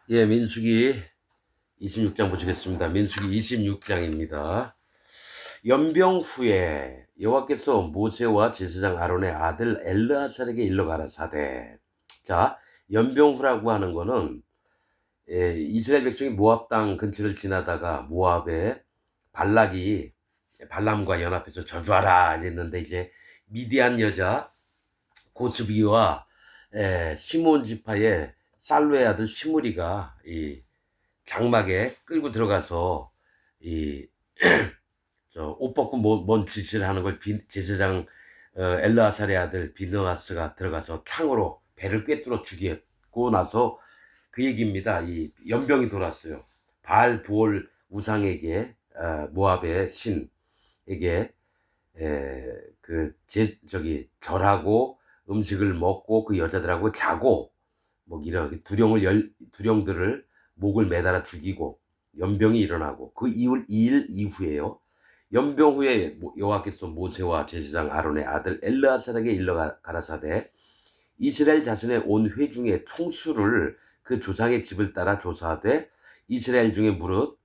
예, 민수기 26장 보시겠습니다. 민수기 26장입니다. 연병 후에 여호와께서 모세와 제사장 아론의 아들 엘르아살에게 일러 가라사대. 자, 연병 후라고 하는 거는 이스라엘 백성이 모압 땅 근처를 지나다가 모압에 발락이 발람과 연합해서 저주하라 이랬는데, 이제 미디안 여자 고스비와 시몬 지파의 살루의 아들 시므리가 이 장막에 끌고 들어가서 이 옷 벗고 뭔 짓을 하는 걸 제사장 엘르아살의 아들 비느하스가 들어가서 창으로 배를 꿰뚫어 죽이고 나서 그 얘기입니다. 이 연병이 돌았어요. 바알 부올 우상에게, 모압의 신에게 절하고 음식을 먹고 그 여자들하고 자고, 뭐 이런 두령들을 목을 매달아 죽이고 연병이 일어나고, 그 이일 이후에요. 연병 후에 여호와께서 모세와 제사장 아론의 아들 엘르아살에게 일러 가라사대, 이스라엘 자손의 온 회중의 총수를 그 조상의 집을 따라 조사하되 이스라엘 중에 무릇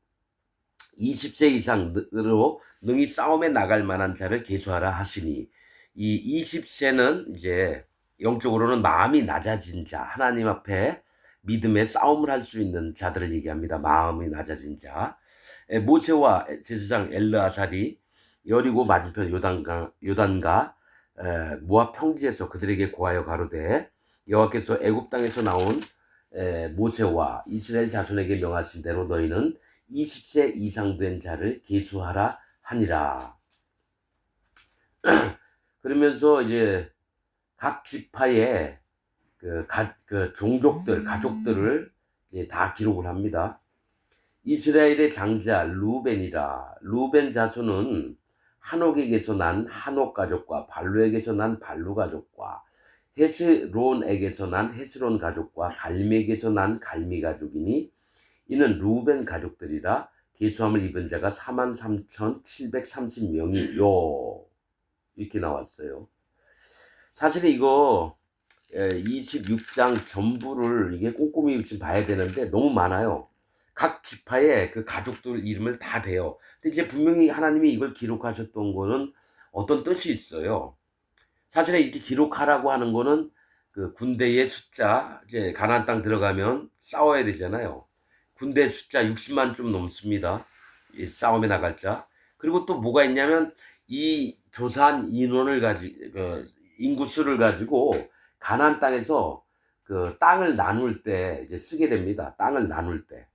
20세 이상으로 능히 싸움에 나갈 만한 자를 계수하라 하시니, 이 20세는 이제 영적으로는 마음이 낮아진 자, 하나님 앞에 믿음의 싸움을 할 수 있는 자들을 얘기합니다. 마음이 낮아진 자. 모세와 제사장 엘르아살이 여리고 맞은편 요단가 모압 평지에서 그들에게 고하여 가로되, 여호와께서 애굽 땅에서 나온 모세와 이스라엘 자손에게 명하신 대로 너희는 20세 이상 된 자를 계수하라 하니라. 그러면서 이제 각 지파의 그 종족들, 가족들을 이제 다 기록을 합니다. 이스라엘의 장자 루벤이라. 루벤 자손은 한옥에게서 난 한옥 가족과 발루에게서 난 발루 가족과 헤스론에게서 난 헤스론 가족과 갈미에게서 난 갈미 가족이니, 이는 루벤 가족들이라. 계수함을 입은 자가 43,730명이요. 이렇게 나왔어요. 사실 이거 26장 전부를 이게 꼼꼼히 지금 봐야 되는데 너무 많아요. 각 지파의 그 가족들 이름을 다 대요. 근데 이제 분명히 하나님이 이걸 기록하셨던 거는 어떤 뜻이 있어요. 사실은 이렇게 기록하라고 하는 거는 그 군대의 숫자, 이제 가나안 땅 들어가면 싸워야 되잖아요. 군대 숫자 60만 좀 넘습니다. 이 싸움에 나갈 자. 그리고 또 뭐가 있냐면, 이 조사한 인원을 인구수를 가지고 가나안 땅에서 그 땅을 나눌 때 이제 쓰게 됩니다. 땅을 나눌 때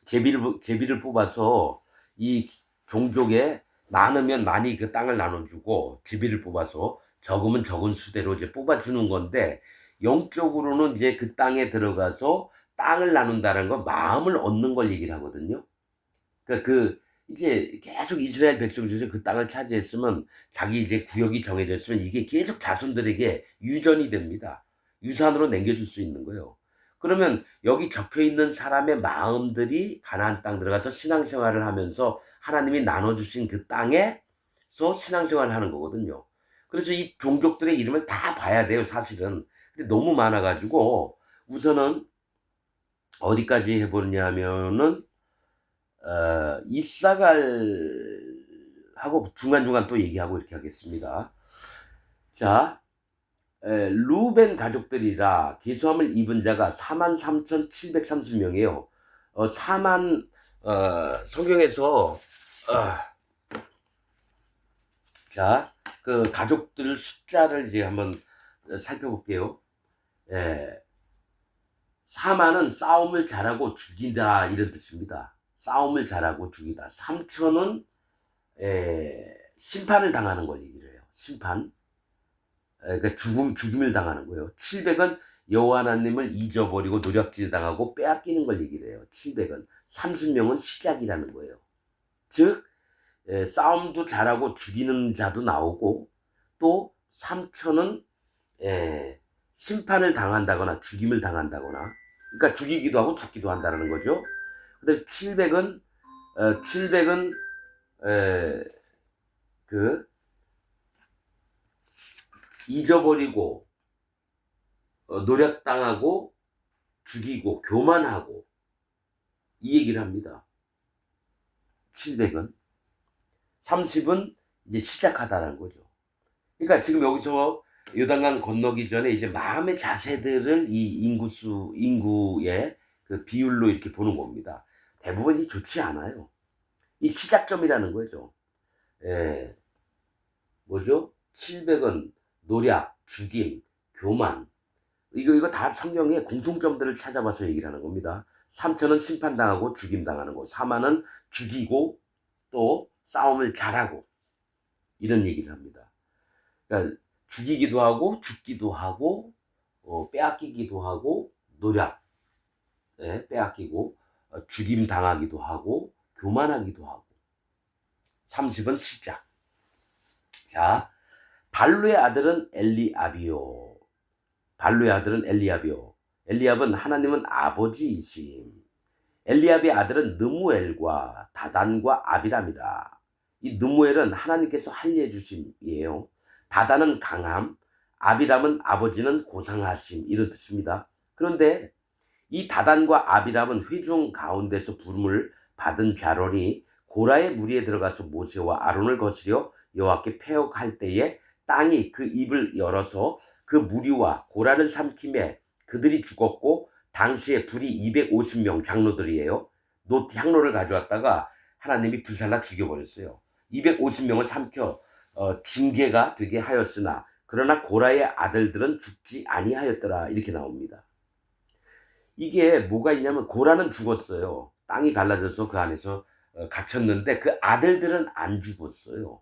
제비를 뽑아서 이 종족에 많으면 많이 그 땅을 나눠주고, 제비를 뽑아서 적으면 적은 수대로 이제 뽑아주는 건데, 영적으로는 이제 그 땅에 들어가서 땅을 나눈다는 건 마음을 얻는 걸 얘기를 하거든요. 그러니까 이제 계속 이스라엘 백성 중에서 그 땅을 차지했으면, 자기 이제 구역이 정해져 있으면 이게 계속 자손들에게 유전이 됩니다. 유산으로 남겨줄 수 있는 거예요. 그러면 여기 적혀 있는 사람의 마음들이 가나안 땅 들어가서 신앙생활을 하면서 하나님이 나눠주신 그 땅에서 신앙생활을 하는 거거든요. 그래서 이 종족들의 이름을 다 봐야 돼요, 사실은. 근데 너무 많아가지고 우선은 어디까지 해보냐면은 이사갈하고 중간중간 또 얘기하고 이렇게 하겠습니다. 자, 루벤 가족들이라. 계수함을 입은 자가 43,730명이에요. 성경에서 자, 그 가족들 숫자를 이제 한번 살펴볼게요. 사만은 싸움을 잘하고 죽이다, 이런 뜻입니다. 싸움을 잘하고 죽이다. 3천은 심판을 당하는 걸 얘기를 해요. 심판. 그러니까 죽임을 당하는 거예요. 700은 여호와 하나님을 잊어버리고 노략질 당하고 빼앗기는 걸 얘기를 해요. 700은. 30명은 시작이라는 거예요. 즉 싸움도 잘하고 죽이는 자도 나오고, 또 3천은 심판을 당한다거나 죽임을 당한다거나, 그러니까 죽이기도 하고 죽기도 한다는 거죠. 근데 700은 그 잊어버리고 노력당하고 죽이고 교만하고 이 얘기를 합니다. 700은 30은 이제 시작하다라는 거죠. 그러니까 지금 여기서 요단강 건너기 전에 이제 마음의 자세들을 이 인구의 그 비율로 이렇게 보는 겁니다. 대부분이 좋지 않아요. 이 시작점이라는 거죠. 예. 뭐죠? 700은 노략, 죽임, 교만. 이거 다 성경의 공통점들을 찾아봐서 얘기를 하는 겁니다. 3천은 심판당하고 죽임당하는 거. 4만은 죽이고 또 싸움을 잘하고 이런 얘기를 합니다. 그러니까 죽이기도 하고 죽기도 하고 빼앗기기도 하고 노략, 예, 빼앗기고 죽임 당하기도 하고 교만하기도 하고 30은 시작. 자, 발루의 아들은 엘리압이요. 발루의 아들은 엘리압이요. 엘리압은 하나님은 아버지이심. 엘리압의 아들은 느무엘과 다단과 아비람이다. 이 느무엘은 하나님께서 할례해 주심이에요. 다단은 강함, 아비람은 아버지는 고상하심 이런 뜻입니다. 그런데 이 다단과 아비람은 회중 가운데서 부름을 받은 자로니 고라의 무리에 들어가서 모세와 아론을 거스려 여호와께 패역할 때에 땅이 그 입을 열어서 그 무리와 고라를 삼킴에 그들이 죽었고 당시에 불이 250명 장로들이에요. 향로를 가져왔다가 하나님이 불살라 죽여버렸어요. 250명을 삼켜 징계가 되게 하였으나 그러나 고라의 아들들은 죽지 아니하였더라 이렇게 나옵니다. 이게 뭐가 있냐면 고라는 죽었어요. 땅이 갈라져서 그 안에서 갇혔는데 그 아들들은 안 죽었어요.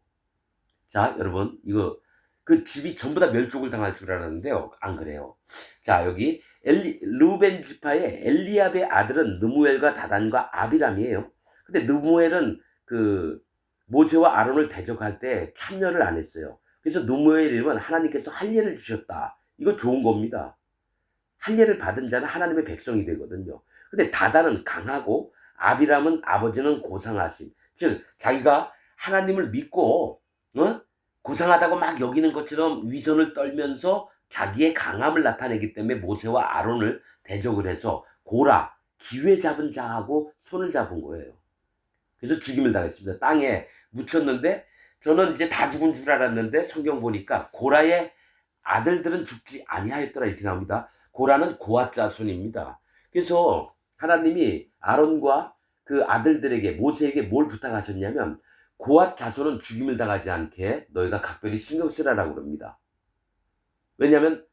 자, 여러분 이거 그 집이 전부 다 멸족을 당할 줄 알았는데요. 안 그래요. 자, 여기 루벤 지파의 엘리압의 아들은 느무엘과 다단과 아비람이에요. 근데 느무엘은 그 모세와 아론을 대적할 때 참여를 안 했어요. 그래서 느무엘 이름은 하나님께서 할례를 주셨다. 이거 좋은 겁니다. 할례를 받은 자는 하나님의 백성이 되거든요. 근데 다단은 강하고 아비람은 아버지는 고상하심. 즉 자기가 하나님을 믿고 고상하다고 막 여기는 것처럼 위선을 떨면서 자기의 강함을 나타내기 때문에 모세와 아론을 대적을 해서 고라, 기회 잡은 자하고 손을 잡은 거예요. 그래서 죽임을 당했습니다. 땅에 묻혔는데 저는 이제 다 죽은 줄 알았는데 성경 보니까 고라의 아들들은 죽지 아니하였더라 이렇게 나옵니다. 고라는 고앗 자손입니다. 그래서 하나님이 아론과 그 아들들에게 모세에게 뭘 부탁하셨냐면 고앗 자손은 죽임을 당하지 않게 너희가 각별히 신경 쓰라라고 그럽니다. 왜냐하면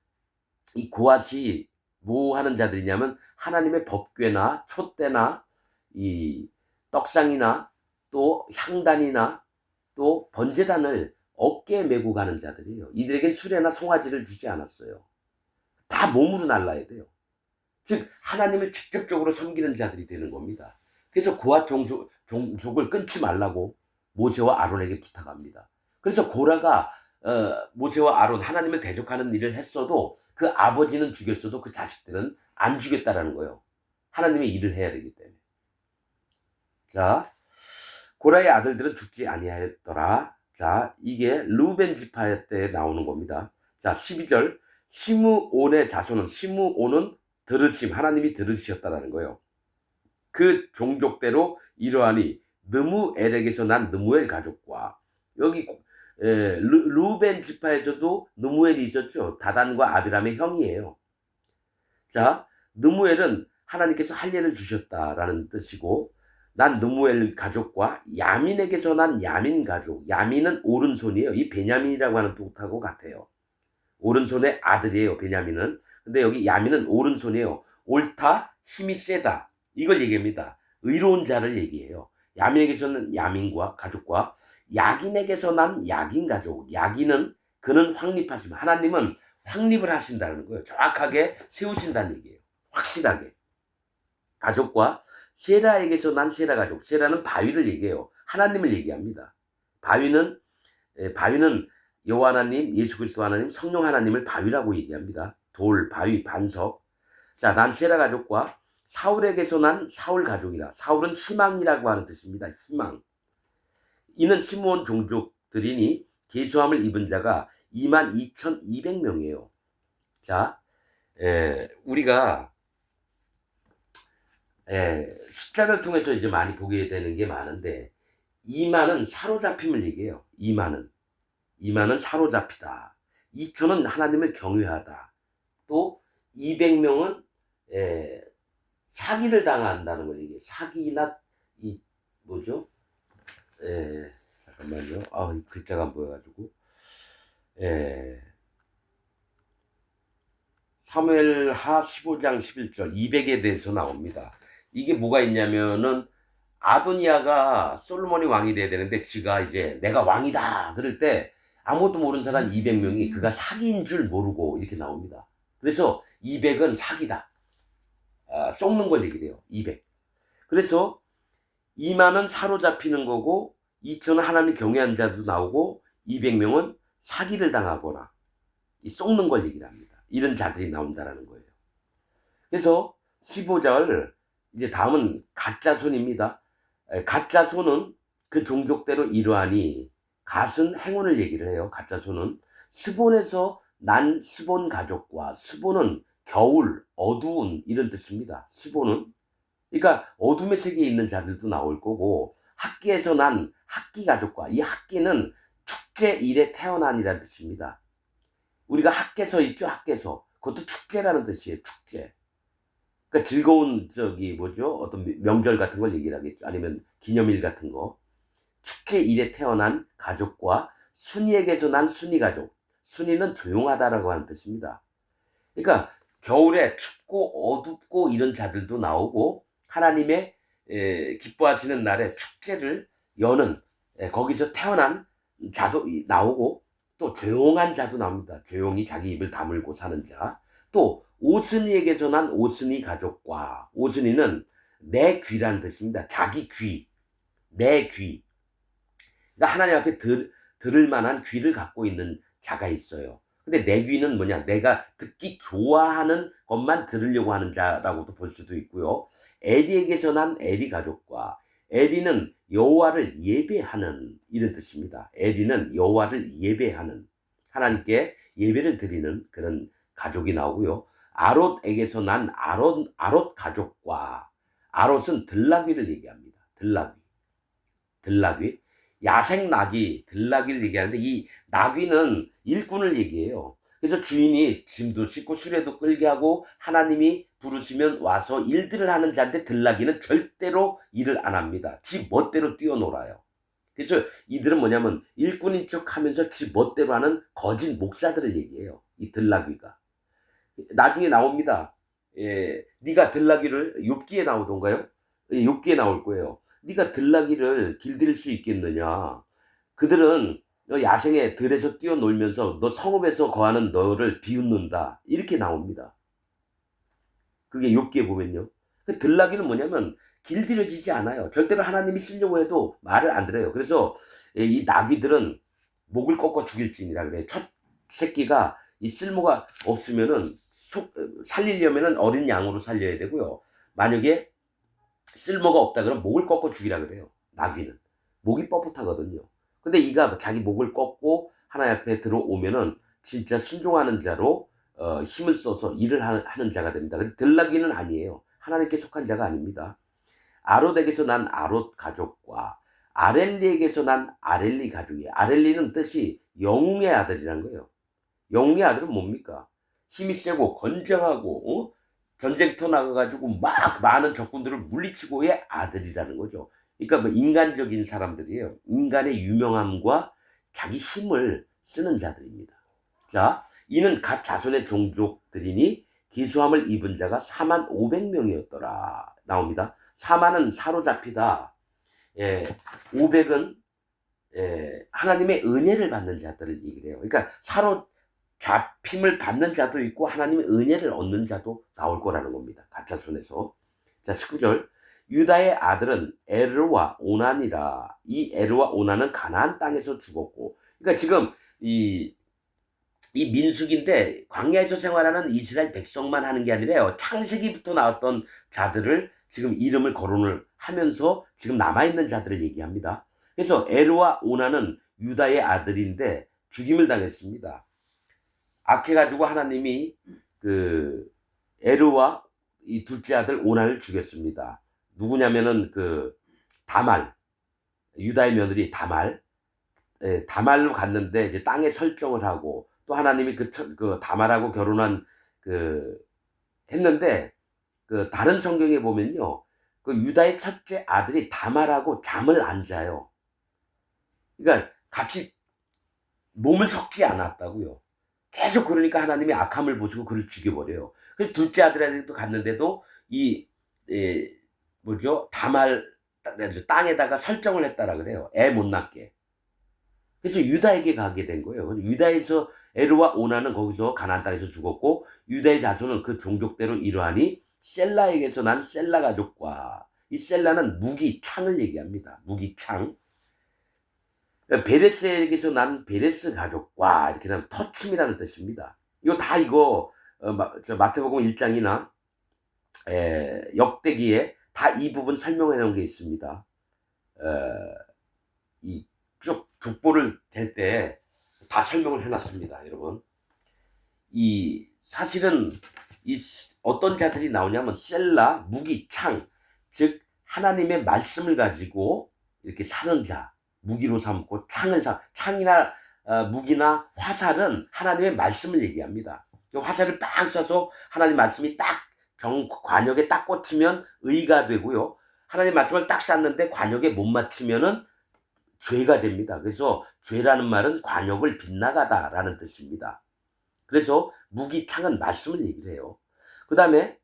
이 고앗이 뭐 하는 자들이냐면 하나님의 법궤나 촛대나 이 떡상이나 또 향단이나 또 번제단을 어깨에 메고 가는 자들이에요. 이들에겐 수레나 송아지를 주지 않았어요. 다 몸으로 날라야 돼요. 즉 하나님을 직접적으로 섬기는 자들이 되는 겁니다. 그래서 고앗 종족을 끊지 말라고 모세와 아론에게 부탁합니다. 그래서 고라가 모세와 아론 하나님을 대적하는 일을 했어도 그 아버지는 죽였어도 그 자식들은 안 죽였다라는 거예요. 하나님의 일을 해야 되기 때문에. 자, 고라의 아들들은 죽지 아니하였더라. 자, 이게 루벤 지파 때 나오는 겁니다. 자, 12절 시므온의 자손은 시므온은 들으심 하나님이 들으셨다라는 거예요. 그 종족대로 이러하니 느무엘에게서 난 느무엘 가족과 여기 루벤 지파에서도 느무엘이 있었죠. 다단과 아비람의 형이에요. 자, 느무엘은 하나님께서 할례를 주셨다라는 뜻이고 난 느무엘 가족과 야민에게서 난 야민 가족. 야민은 오른손이에요. 이 베냐민이라고 하는 뜻하고 같아요. 오른손의 아들이에요. 베냐민은. 근데 여기 야민은 오른손이에요. 옳다, 힘이 세다. 이걸 얘기합니다. 의로운 자를 얘기해요. 야민에게서는 야민과 가족과 야긴에게서 난 야긴 가족. 야긴은 그는 확립하시면 하나님은 확립을 하신다는 거예요. 정확하게 세우신다는 얘기예요. 확실하게. 가족과 세라에게서 난 세라 가족. 세라는 바위를 얘기해요. 하나님을 얘기합니다. 바위는 여호와 하나님, 예수 그리스도 하나님, 성령 하나님을 바위라고 얘기합니다. 돌, 바위, 반석. 자, 난 세라 가족과 사울에게서 난 사울 가족이라. 사울은 희망이라고 하는 뜻입니다. 희망. 이는 시므온 종족들이니 계수함을 입은 자가 22,200명이에요. 자, 우리가 숫자를 통해서 이제 많이 보게 되는 게 많은데, 이만은 사로잡힘을 얘기해요. 이만은 사로잡히다. 2천은 하나님을 경외하다. 또 200명은 사기를 당한다는 걸 얘기해요. 사기나 이 뭐죠? 잠깐만요. 이 글자가 안 보여가지고. 사무엘하 15장 11절 200에 대해서 나옵니다. 이게 뭐가 있냐면은 아도니아가 솔로몬이 왕이 돼야 되는데 지가 이제 내가 왕이다 그럴 때 아무것도 모르는 사람 200명이 그가 사기인 줄 모르고 이렇게 나옵니다. 그래서 200은 사기다. 속는 걸 얘기를 해요. 200. 그래서 2만은 사로잡히는 거고 2천은 하나님 경외한 자도 나오고 200명은 사기를 당하거나 속는 걸 얘기를 합니다. 이런 자들이 나온다라는 거예요. 그래서 15절 이제 다음은 가짜손입니다. 가짜손은 그 종족대로 이러하니 갓은 행운을 얘기를 해요. 가짜손은 스본에서 난 스본 가족과 스본은 겨울, 어두운 이런 뜻입니다. 스본은 그러니까 어둠의 세계에 있는 자들도 나올 거고 학기에서 난 학기 가족과 이 학기는 축제일에 태어난이라는 뜻입니다. 우리가 학계서 있죠, 학계서. 그것도 축제라는 뜻이에요, 축제. 그러니까 즐거운 어떤 명절 같은 걸 얘기를 하겠죠. 아니면 기념일 같은 거. 축제일에 태어난 가족과 순이에게서 난 순이 가족. 순이는 조용하다라고 하는 뜻입니다. 그러니까 겨울에 춥고 어둡고 이런 자들도 나오고 하나님의 기뻐하시는 날에 축제를 여는 거기서 태어난 자도 나오고 또 조용한 자도 나옵니다. 조용히 자기 입을 다물고 사는 자. 또 오순이에게서 난 오순이 가족과 오순이는 내 귀라는 뜻입니다. 자기 귀, 내 귀. 그러니까 하나님 앞에 들을 만한 귀를 갖고 있는 자가 있어요. 근데 내 귀는 뭐냐? 내가 듣기 좋아하는 것만 들으려고 하는 자라고도 볼 수도 있고요. 에리에게서 난 에리 가족과 에리는 여호와를 예배하는 이런 뜻입니다. 에리는 여호와를 예배하는 하나님께 예배를 드리는 그런 가족이 나오고요. 아롯에게서 난 아롯 가족과 아롯은 들나귀를 얘기합니다. 들나귀. 야생 나귀, 들나귀를 얘기하는데 이 나귀는 일꾼을 얘기해요. 그래서 주인이 짐도 싣고 수레도 끌게 하고 하나님이 부르시면 와서 일들을 하는 자인데 들나귀는 절대로 일을 안 합니다. 지 멋대로 뛰어놀아요. 그래서 이들은 뭐냐면 일꾼인 척 하면서 지 멋대로 하는 거짓 목사들을 얘기해요. 이 들나귀가. 나중에 나옵니다. 네가 들나귀를 욥기에 나오던가요? 욥기에 나올 거예요. 네가 들나귀를 길들일 수 있겠느냐? 그들은 야생에 들에서 뛰어놀면서 너 성읍에서 거하는 너를 비웃는다. 이렇게 나옵니다. 그게 욥기에 보면요. 그 들나귀는 뭐냐면 길들여지지 않아요. 절대로 하나님이 쓰려고 해도 말을 안 들어요. 그래서 이 나귀들은 목을 꺾어 죽일지니라 그래요. 첫 새끼가 이 쓸모가 없으면은 살리려면은 어린 양으로 살려야 되고요. 만약에 쓸모가 없다 그러면 목을 꺾어 죽이라 그래요. 나귀는 목이 뻣뻣하거든요. 근데 이가 자기 목을 꺾고 하나님 앞에 들어오면은 진짜 순종하는 자로 힘을 써서 일을 하는 자가 됩니다. 근데 들나귀는 아니에요. 하나님께 속한 자가 아닙니다. 아롯에게서 난 아롯 가족과 아렐리에게서 난 아렐리 가족이에요. 아렐리는 뜻이 영웅의 아들이라는 거예요. 영웅의 아들은 뭡니까? 힘이 세고 건장하고 전쟁터 나가가지고 막 많은 적군들을 물리치고의 아들이라는 거죠. 그러니까 뭐 인간적인 사람들이에요. 인간의 유명함과 자기 힘을 쓰는 자들입니다. 자, 이는 갓 자손의 종족들이니 기수함을 입은 자가 45,000명이었더라 나옵니다. 4만은 사로잡히다. 500은 하나님의 은혜를 받는 자들을 얘기를 해요. 그러니까 사로잡힘을 받는 자도 있고 하나님의 은혜를 얻는 자도 나올 거라는 겁니다. 가짜손에서. 자, 19절. 유다의 아들은 에르와 오난이다. 이 에르와 오난은 가나안 땅에서 죽었고. 그러니까 지금 이 민수기인데 광야에서 생활하는 이스라엘 백성만 하는 게 아니라요. 창세기부터 나왔던 자들을 지금 이름을 거론을 하면서 지금 남아있는 자들을 얘기합니다. 그래서 에르와 오나는 유다의 아들인데 죽임을 당했습니다. 악해가지고 하나님이 그 에르와 이 둘째 아들 오난을 죽였습니다. 누구냐면은 다말, 유다의 며느리 다말, 다말로 갔는데 이제 땅에 설정을 하고 또 하나님이 다말하고 결혼한 그 했는데 다른 성경에 보면요. 유다의 첫째 아들이 다말하고 잠을 안 자요. 그러니까 같이 몸을 섞지 않았다고요. 계속 그러니까 하나님이 악함을 보시고 그를 죽여버려요. 그래서 둘째 아들한테도 갔는데도 이 에, 뭐죠? 다말 땅에다가 설정을 했다라 그래요. 애 못 낳게. 그래서 유다에게 가게 된 거예요. 유다에서 에르와 오나는 거기서 가나안 땅에서 죽었고 유다의 자손은 그 종족대로 이러하니 셀라에게서 난 셀라 가족과 이 셀라는 무기 창을 얘기합니다. 무기 창. 베레스에게서 난 베레스 가족과 이렇게 되면 터침이라는 뜻입니다. 이거 마태복음 1장이나 역대기에 다 이 부분 설명해 놓은 게 있습니다. 이 쭉 족보를 댈 때 다 설명을 해놨습니다, 여러분. 사실은 어떤 자들이 나오냐면 셀라, 무기, 창, 즉 하나님의 말씀을 가지고 이렇게 사는 자, 무기로 삼고 창이나 무기나 화살은 하나님의 말씀을 얘기합니다. 화살을 빵 쏴서 하나님 말씀이 딱 관역에 딱 꽂히면 의가 되고요. 하나님 말씀을 딱 쐈는데 관역에 못 맞추면은 죄가 됩니다. 그래서 죄라는 말은 관역을 빗나가다라는 뜻입니다. 그래서 무기 창은 말씀을 얘기를 해요. 그 다음에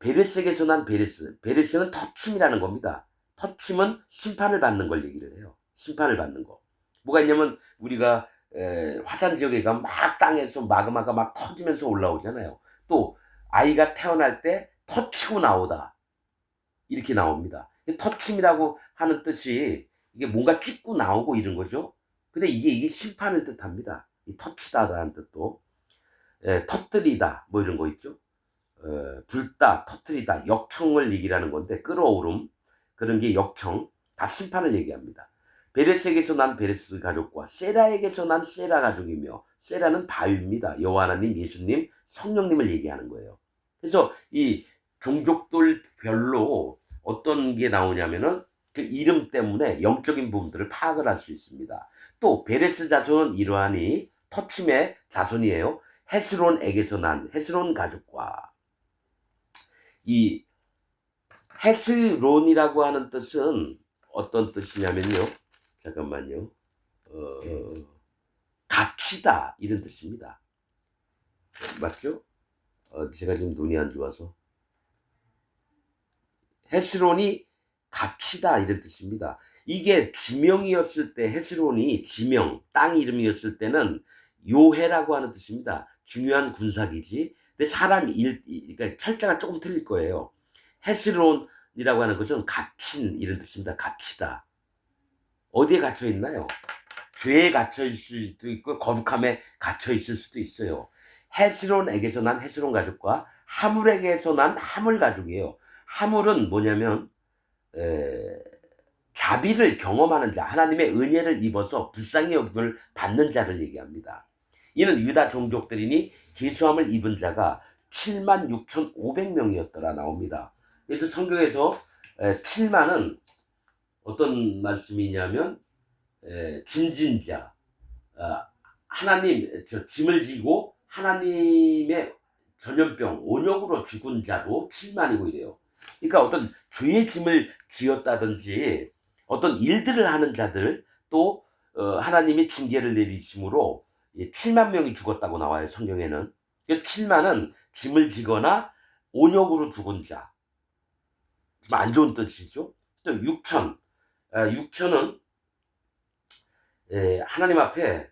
베레스에게서 난 베레스는 터침이라는 겁니다. 터침은 심판을 받는 걸 얘기를 해요. 심판을 받는 거. 뭐가 있냐면 우리가 화산 지역에 가면 막 땅에서 마그마가 막 터지면서 올라오잖아요. 또 아이가 태어날 때 터치고 나오다 이렇게 나옵니다. 터침이라고 하는 뜻이 이게 뭔가 찍고 나오고 이런 거죠. 근데 이게 심판을 뜻합니다. 이 터치다라는 뜻도 터뜨리다 뭐 이런 거 있죠. 불다, 터뜨리다, 역청을 얘기하는 건데 끌어오름 그런 게 역청 다 심판을 얘기합니다. 베레스에게서 난 베레스 가족과 세라에게서 난 세라 가족이며 세라는 바위입니다. 여호와 하나님, 예수님, 성령님을 얘기하는 거예요. 그래서 이 종족들별로 어떤 게 나오냐면은 그 이름 때문에 영적인 부분들을 파악을 할 수 있습니다. 또 베레스 자손은 이러하니 터침의 자손이에요. 헤스론에게서 난 헤스론 가족과 이 헤스론이라고 하는 뜻은 어떤 뜻이냐면요. 잠깐만요. 갇히다 이런 뜻입니다. 맞죠? 제가 지금 눈이 안 좋아서 헤스론이 갇히다 이런 뜻입니다. 이게 지명이었을 때 헤스론이 지명 땅 이름이었을 때는 요해라고 하는 뜻입니다. 중요한 군사기지. 근데 그러니까 철자가 조금 틀릴 거예요. 헤스론이라고 하는 것은 갇힌 이런 뜻입니다. 갇히다. 어디에 갇혀 있나요? 죄에 갇혀 있을 수도 있고 거룩함에 갇혀 있을 수도 있어요. 헤스론에게서 난 헤스론 가족과 하물에게서 난 하물 가족이에요. 하물은 뭐냐면 자비를 경험하는 자, 하나님의 은혜를 입어서 불쌍히 여김을 받는 자를 얘기합니다. 이는 유다 종족들이니 계수함을 입은 자가 76,500명이었더라 나옵니다. 그래서 성경에서 7만은 어떤 말씀이냐면 짐진 자, 하나님 짐을 지고 하나님의 전염병 온역으로 죽은 자도 7만이고 이래요. 그러니까 어떤 죄의 짐을 지었다든지 어떤 일들을 하는 자들 또 하나님이 징계를 내리심으로 7만 명이 죽었다고 나와요. 성경에는. 7만은 짐을 지거나 온역으로 죽은 자. 좀 안 좋은 뜻이죠. 또 6천은 하나님 앞에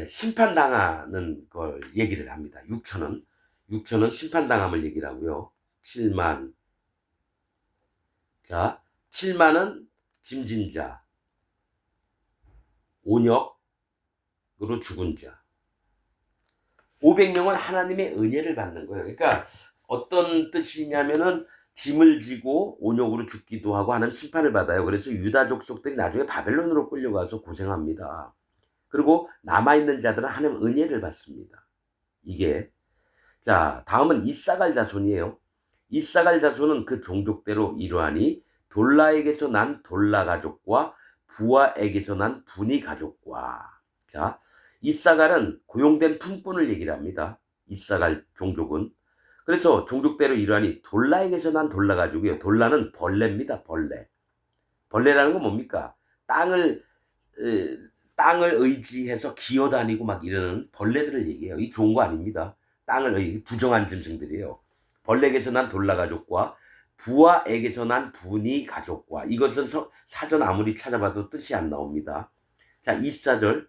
심판당하는 걸 얘기를 합니다. 6천은 심판당함을 얘기를 하고요. 7만. 자, 7만은 짐진 자, 온역으로 죽은 자. 500명은 하나님의 은혜를 받는 거예요. 그러니까 어떤 뜻이냐면은 짐을 지고 온역으로 죽기도 하고 하는 심판을 받아요. 그래서 유다 족속들이 나중에 바벨론으로 끌려가서 고생합니다. 그리고 남아있는 자들은 하나님 은혜를 받습니다. 이게 자 다음은 이사갈 자손이에요. 이사갈 자손은 그 종족대로 이러하니 돌라에게서 난 돌라 가족과 부하에게서 난 분이 가족과. 자, 이사갈은 고용된 품꾼을 얘기를 합니다. 이사갈 종족은. 그래서 종족대로 이러하니 돌라에게서 난 돌라 가족이에요. 돌라는 벌레입니다. 벌레. 벌레라는 건 뭡니까? 땅을 땅을 의지해서 기어다니고 막 이러는 벌레들을 얘기해요. 이 좋은 거 아닙니다. 부정한 짐승들이에요. 벌레에게서 난 돌라 가족과 부하에게서 난 분이 가족과. 이것은 사전 아무리 찾아봐도 뜻이 안 나옵니다. 자, 24절.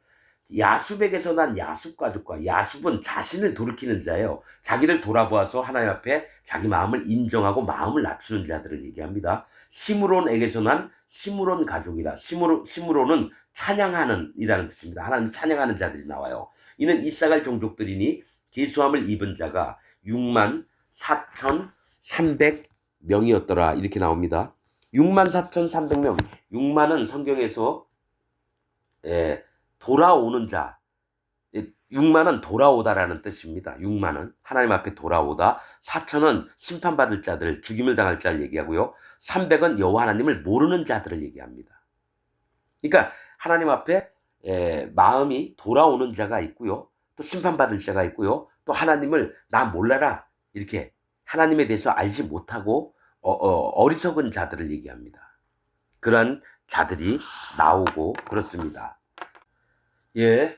야숲에게서 난 야숲 가족과. 야숲은 자신을 돌이키는 자예요. 자기를 돌아보아서 하나님 앞에 자기 마음을 인정하고 마음을 낮추는 자들을 얘기합니다. 시므론에게서 난 시므론 가족이라. 시므론은 찬양하는 이라는 뜻입니다. 하나님 찬양하는 자들이 나와요. 이는 이사갈 종족들이니 계수함을 입은 자가 64,300명이었더라. 이렇게 나옵니다. 64,300명. 6만은 성경에서 돌아오는 자. 6만은 돌아오다라는 뜻입니다. 6만은 하나님 앞에 돌아오다. 4천은 심판받을 자들, 죽임을 당할 자를 얘기하고요. 300은 여호와 하나님을 모르는 자들을 얘기합니다. 그러니까 하나님 앞에 마음이 돌아오는 자가 있고요. 또 심판받을 자가 있고요. 또 하나님을 나 몰라라 이렇게 하나님에 대해서 알지 못하고 어리석은 자들을 얘기합니다. 그런 자들이 나오고 그렇습니다. 예.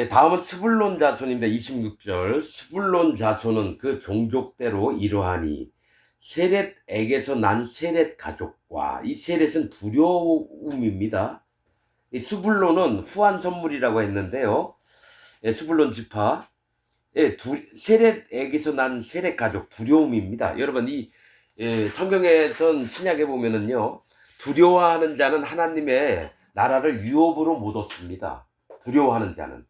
다음은 스불론 자손입니다. 26절. 스불론 자손은 그 종족대로 이러하니 세렛에게서 난 세렛 가족과. 이 세렛은 두려움입니다. 이 스불론은 후한 선물이라고 했는데요. 스불론 지파. 세렛에게서 난 세렛 가족 두려움입니다. 여러분 이 성경에선 신약에 보면은요. 두려워하는 자는 하나님의 나라를 유업으로 못 얻습니다. 두려워하는 자는.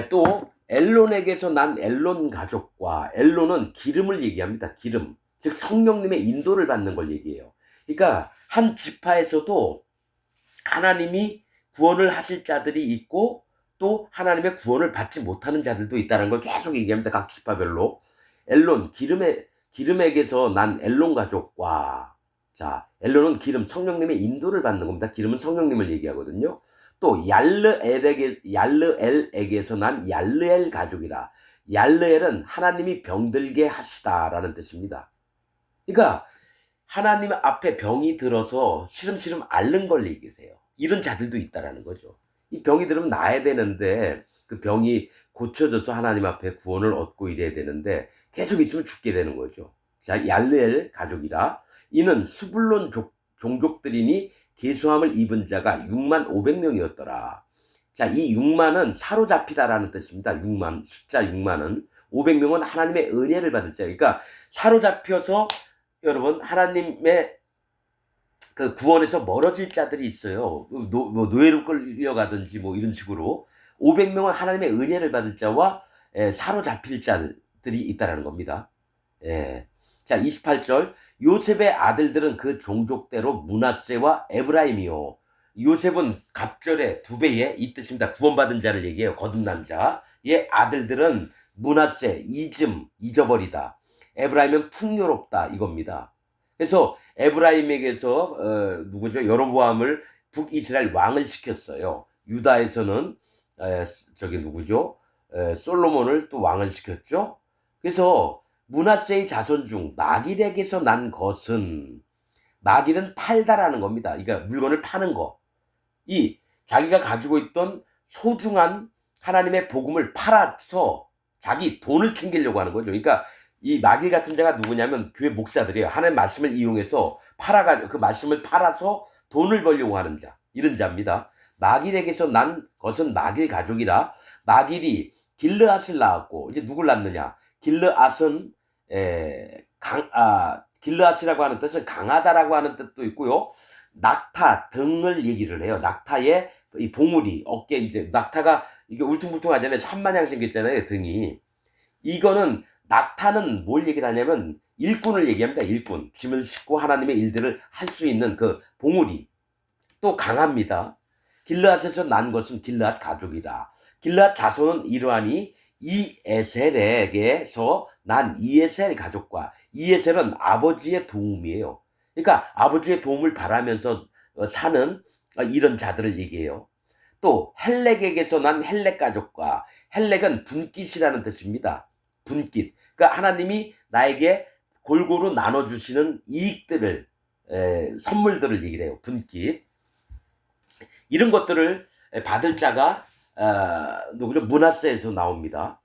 또 엘론에게서 난 엘론 가족과. 엘론은 기름을 얘기합니다. 기름. 즉 성령님의 인도를 받는 걸 얘기해요. 그러니까 한 지파에서도 하나님이 구원을 하실 자들이 있고 또 하나님의 구원을 받지 못하는 자들도 있다는 걸 계속 얘기합니다. 각 지파별로. 엘론, 기름에게서 난 엘론 가족과. 자, 엘론은 기름, 성령님의 인도를 받는 겁니다. 기름은 성령님을 얘기하거든요. 또 얄르엘에게서 난 얄르엘 가족이라. 얄르엘은 하나님이 병들게 하시다라는 뜻입니다. 그러니까 하나님 앞에 병이 들어서 시름시름 앓는 걸 얘기해요. 이런 자들도 있다라는 거죠. 이 병이 들으면 나아야 되는데 그 병이 고쳐져서 하나님 앞에 구원을 얻고 이래야 되는데 계속 있으면 죽게 되는 거죠. 자, 얄르엘 가족이라. 이는 스불론 종족들이니 계수함을 입은 자가 65,000명이었더라. 자, 이 6만은 사로잡히다라는 뜻입니다. 6만, 숫자 6만은. 500명은 하나님의 은혜를 받을 자. 그러니까 사로잡혀서 여러분 하나님의 그 구원에서 멀어질 자들이 있어요. 노예로 끌려가든지 뭐 이런 식으로. 500명은 하나님의 은혜를 받을 자와 사로잡힐 자들이 있다라는 겁니다. 자, 28절. 요셉의 아들들은 그 종족대로 므낫세와 에브라임이요. 요셉은 갑절의 두 배의 이 뜻입니다. 구원받은 자를 얘기해요. 거듭난 자의 아들들은 므낫세, 잊어버리다. 에브라임은 풍요롭다 이겁니다. 그래서 에브라임에게서 누구죠? 여로보암을 북이스라엘 왕을 시켰어요. 유다에서는 누구죠? 솔로몬을 또 왕을 시켰죠. 그래서 므낫세의 자손 중 마길에게서 난 것은, 마길은 팔다라는 겁니다. 그러니까 물건을 파는 거. 이 자기가 가지고 있던 소중한 하나님의 복음을 팔아서 자기 돈을 챙기려고 하는 거죠. 그러니까 이 마길 같은 자가 누구냐면 교회 목사들이에요. 하나님의 말씀을 이용해서 그 말씀을 팔아서 돈을 벌려고 하는 자. 이런 자입니다. 마길에게서 난 것은 마길 가족이라. 마길이 길르앗을 낳았고, 이제 누굴 낳느냐? 길르앗은 길르앗이라고 하는 뜻은 강하다라고 하는 뜻도 있고요. 낙타 등을 얘기를 해요. 낙타의 이 봉우리, 어깨, 이제 낙타가 이게 울퉁불퉁하잖아요. 산마냥 생겼잖아요, 등이. 이거는 낙타는 뭘 얘기를 하냐면 일꾼을 얘기합니다. 일꾼. 짐을 싣고 하나님의 일들을 할 수 있는 그 봉우리. 또 강합니다. 길르앗에서 난 것은 길르앗 가족이다. 길르앗 자손은 이러하니 이에셀에게서 난 이에셀 가족과, 이에셀은 아버지의 도움이에요. 그러니까 아버지의 도움을 바라면서 사는 이런 자들을 얘기해요. 또 헬렉에게서 난 헬렉 가족과, 헬렉은 분깃이라는 뜻입니다. 분깃. 그러니까 하나님이 나에게 골고루 나눠주시는 이익들을, 선물들을 얘기를 해요. 분깃. 이런 것들을 받을 자가 누구죠? 므낫세에서 나옵니다.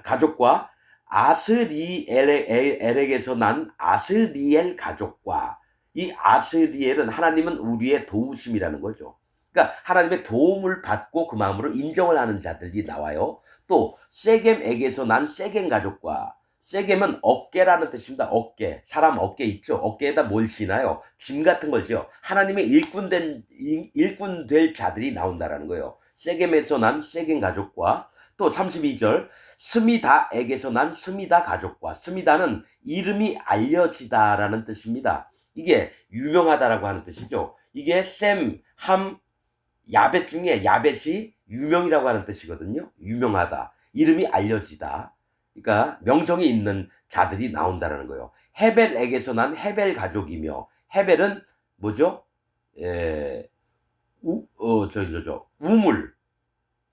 가족과 아스리엘에게서 난 아스리엘 가족과, 이 아스리엘은 하나님은 우리의 도우심이라는 거죠. 그러니까 하나님의 도움을 받고 그 마음으로 인정을 하는 자들이 나와요. 또 세겜에게서 난 세겜 가족과, 세겜은 어깨라는 뜻입니다. 어깨. 사람 어깨 있죠? 어깨에다 뭘 지나요? 짐 같은 거죠. 하나님의 일꾼 될 자들이 나온다라는 거예요. 세겜에서 난 세겜 가족과, 또 32절 스미다에게서 난 스미다 가족과, 스미다는 이름이 알려지다라는 뜻입니다. 이게 유명하다라고 하는 뜻이죠. 이게 셈, 함, 야벳 중에 야벳이 유명이라고 하는 뜻이거든요. 유명하다. 이름이 알려지다. 그러니까 명성이 있는 자들이 나온다라는 거예요. 헤벨에게서 난 헤벨 가족이며, 헤벨은 뭐죠?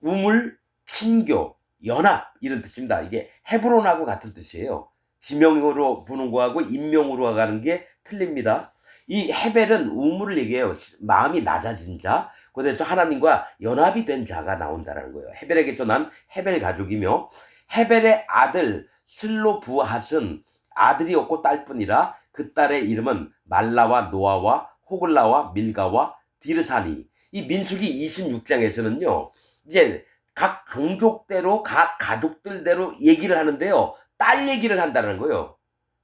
우물, 친교, 연합 이런 뜻입니다. 이게 헤브론하고 같은 뜻이에요. 지명으로 보는 거하고 인명으로 가는 게 틀립니다. 이 헤벨은 우물을 얘기해요. 마음이 낮아진 자, 그래서 하나님과 연합이 된 자가 나온다는 거예요. 헤벨에게서 난 헤벨 가족이며, 헤벨의 아들 슬로브핫은 아들이 없고 딸뿐이라 그 딸의 이름은 말라와 노아와 호글라와 밀가와 디르사니. 이 민수기 26장에서는요 이제 각 종족대로 각 가족들대로 얘기를 하는데요, 딸 얘기를 한다는 거예요.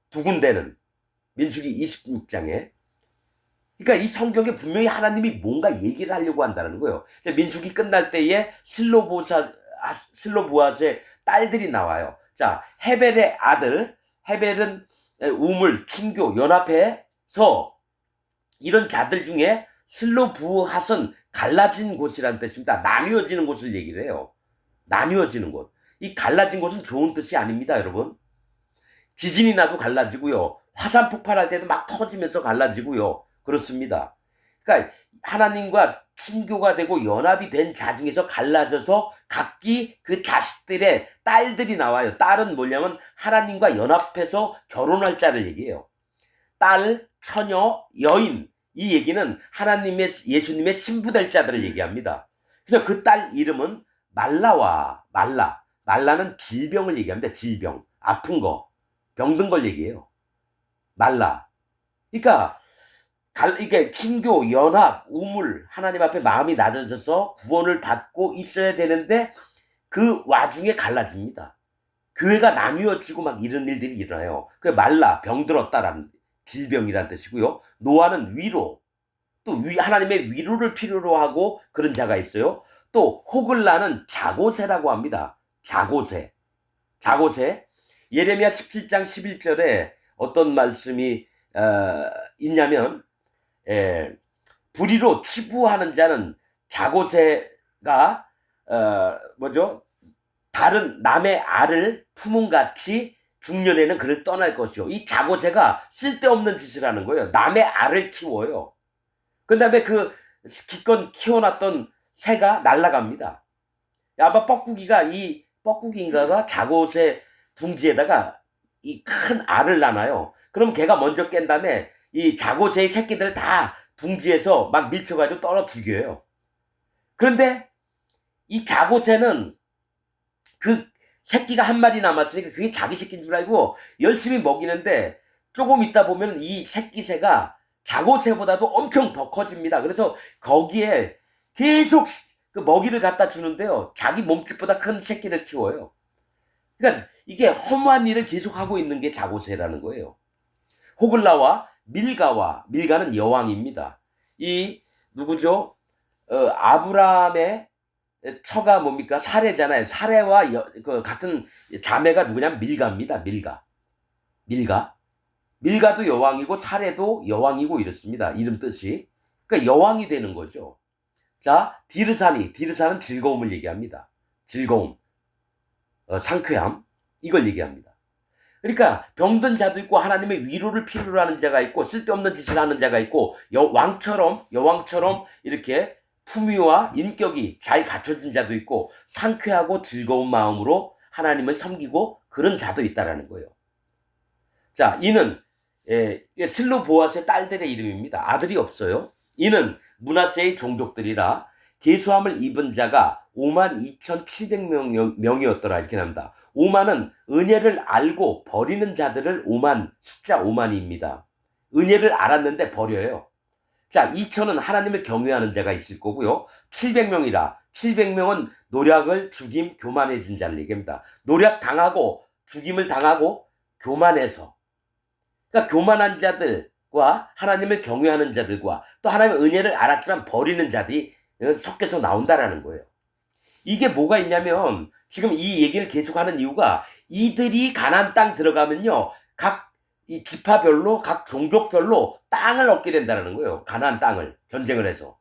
두 군데는 민수기 26장에. 그러니까 이 성경에 분명히 하나님이 뭔가 얘기를 하려고 한다는 거예요. 민수기 끝날 때에 슬로브앗의 딸들이 나와요. 자, 헤벨의 아들, 헤벨은 우물, 친교, 연합해서 이런 자들 중에 슬로브앗은 갈라진 곳이라는 뜻입니다. 나뉘어지는 곳을 얘기를 해요. 나뉘어지는 곳. 이 갈라진 곳은 좋은 뜻이 아닙니다, 여러분. 지진이 나도 갈라지고요. 화산 폭발할 때도 막 터지면서 갈라지고요. 그렇습니다. 그러니까 하나님과 친교가 되고 연합이 된 자 중에서 갈라져서 각기 그 자식들의 딸들이 나와요. 딸은 뭐냐면 하나님과 연합해서 결혼할 자를 얘기해요. 딸, 처녀, 여인. 이 얘기는 하나님의, 예수님의 신부될 자들을 얘기합니다. 그래서 그 딸 이름은 말라는 질병을 얘기합니다. 질병. 아픈 거. 병든 걸 얘기해요. 말라. 그러니까 이게 친교, 연합, 우물, 하나님 앞에 마음이 낮아져서 구원을 받고 있어야 되는데 그 와중에 갈라집니다. 교회가 나뉘어지고 막 이런 일들이 일어나요. 그 말라, 병들었다라는 질병이란 뜻이고요. 노아는 위로, 또 하나님의 위로를 필요로 하고 그런 자가 있어요. 또 호글라는 자고세라고 합니다. 자고세. 예레미야 17장 11절에 어떤 말씀이 있냐면, 불의로 치부하는 자는 자고세가 다른 남의 알을 품은 같이 중년에는 그를 떠날 것이요. 이 자고새가 쓸데없는 짓을 하는 거예요. 남의 알을 키워요. 그 다음에 그 기껏 키워놨던 새가 날아갑니다. 아마 뻐꾸기인가가 자고새 둥지에다가 이 큰 알을 낳아요. 그럼 걔가 먼저 깬 다음에 이 자고새의 새끼들 다 둥지에서 막 밀쳐가지고 떨어 죽여요. 그런데 이 자고새는 그 새끼가 한 마리 남았으니까 그게 자기 새끼인 줄 알고 열심히 먹이는데 조금 있다 보면 이 새끼새가 자고새보다도 엄청 더 커집니다. 그래서 거기에 계속 그 먹이를 갖다 주는데요, 자기 몸집보다 큰 새끼를 키워요. 그러니까 이게 허무한 일을 계속 하고 있는 게 자고새라는 거예요. 호글라와 밀가는 여왕입니다. 이 누구죠? 아브라함의 처가 뭡니까? 사례잖아요. 사례와 그 같은 자매가 누구냐면 밀가입니다. 밀가도 여왕이고 사례도 여왕이고 이렇습니다. 이름 뜻이. 그러니까 여왕이 되는 거죠. 자, 디르사는 즐거움을 얘기합니다. 즐거움. 상쾌함, 이걸 얘기합니다. 그러니까 병든 자도 있고 하나님의 위로를 필요로 하는 자가 있고 쓸데없는 짓을 하는 자가 있고 여왕처럼 이렇게 품위와 인격이 잘 갖춰진 자도 있고 상쾌하고 즐거운 마음으로 하나님을 섬기고 그런 자도 있다라는 거예요. 자, 이는 슬로보아스의 딸들의 이름입니다. 아들이 없어요. 이는 므낫세의 종족들이라 계수함을 입은 자가 52,700명이었더라 이렇게 납니다. 5만은 은혜를 알고 버리는 자들을 5만, 숫자 5만입니다. 은혜를 알았는데 버려요. 자, 2천은 하나님을 경외하는 자가 있을 거고요. 700명이라 700명은 노략을 죽임 교만해진 자를 얘기합니다. 노략 당하고 죽임을 당하고 교만해서, 그러니까 교만한 자들과 하나님을 경외하는 자들과 또 하나님의 은혜를 알았지만 버리는 자들이 섞여서 나온다라는 거예요. 이게 뭐가 있냐면 지금 이 얘기를 계속하는 이유가 이들이 가나안 땅 들어가면요, 각 이 지파별로 각 종족별로 땅을 얻게 된다는 거예요. 가나안 땅을 전쟁을 해서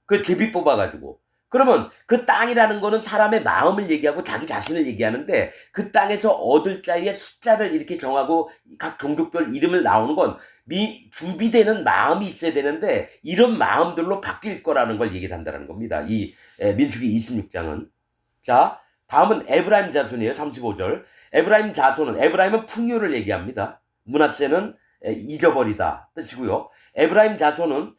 그 제비 뽑아가지고. 그러면 그 땅이라는 거는 사람의 마음을 얘기하고 자기 자신을 얘기하는데 그 땅에서 얻을 자의 숫자를 이렇게 정하고 각 종족별 이름을 나오는 건 준비되는 마음이 있어야 되는데 이런 마음들로 바뀔 거라는 걸 얘기를 한다는 겁니다. 이 민수기 26장은. 자, 다음은 에브라임 자손이에요. 35절. 에브라임은 풍요를 얘기합니다. 므낫세는 잊어버리다 뜻이고요. 에브라임 자손은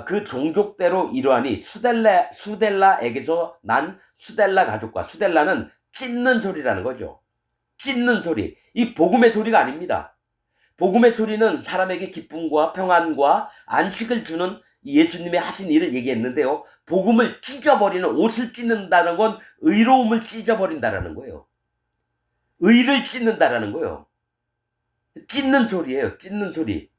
그 종족대로 이러하니 수델라에게서 난 수델라 가족과, 수델라는 찢는 소리라는 거죠. 찢는 소리. 이 복음의 소리가 아닙니다. 복음의 소리는 사람에게 기쁨과 평안과 안식을 주는 예수님의 하신 일을 얘기했는데요. 복음을 찢어버리는, 옷을 찢는다는 건 의로움을 찢어버린다라는 거예요. 의를 찢는다라는 거예요. 찢는 소리예요. 찢는 소리.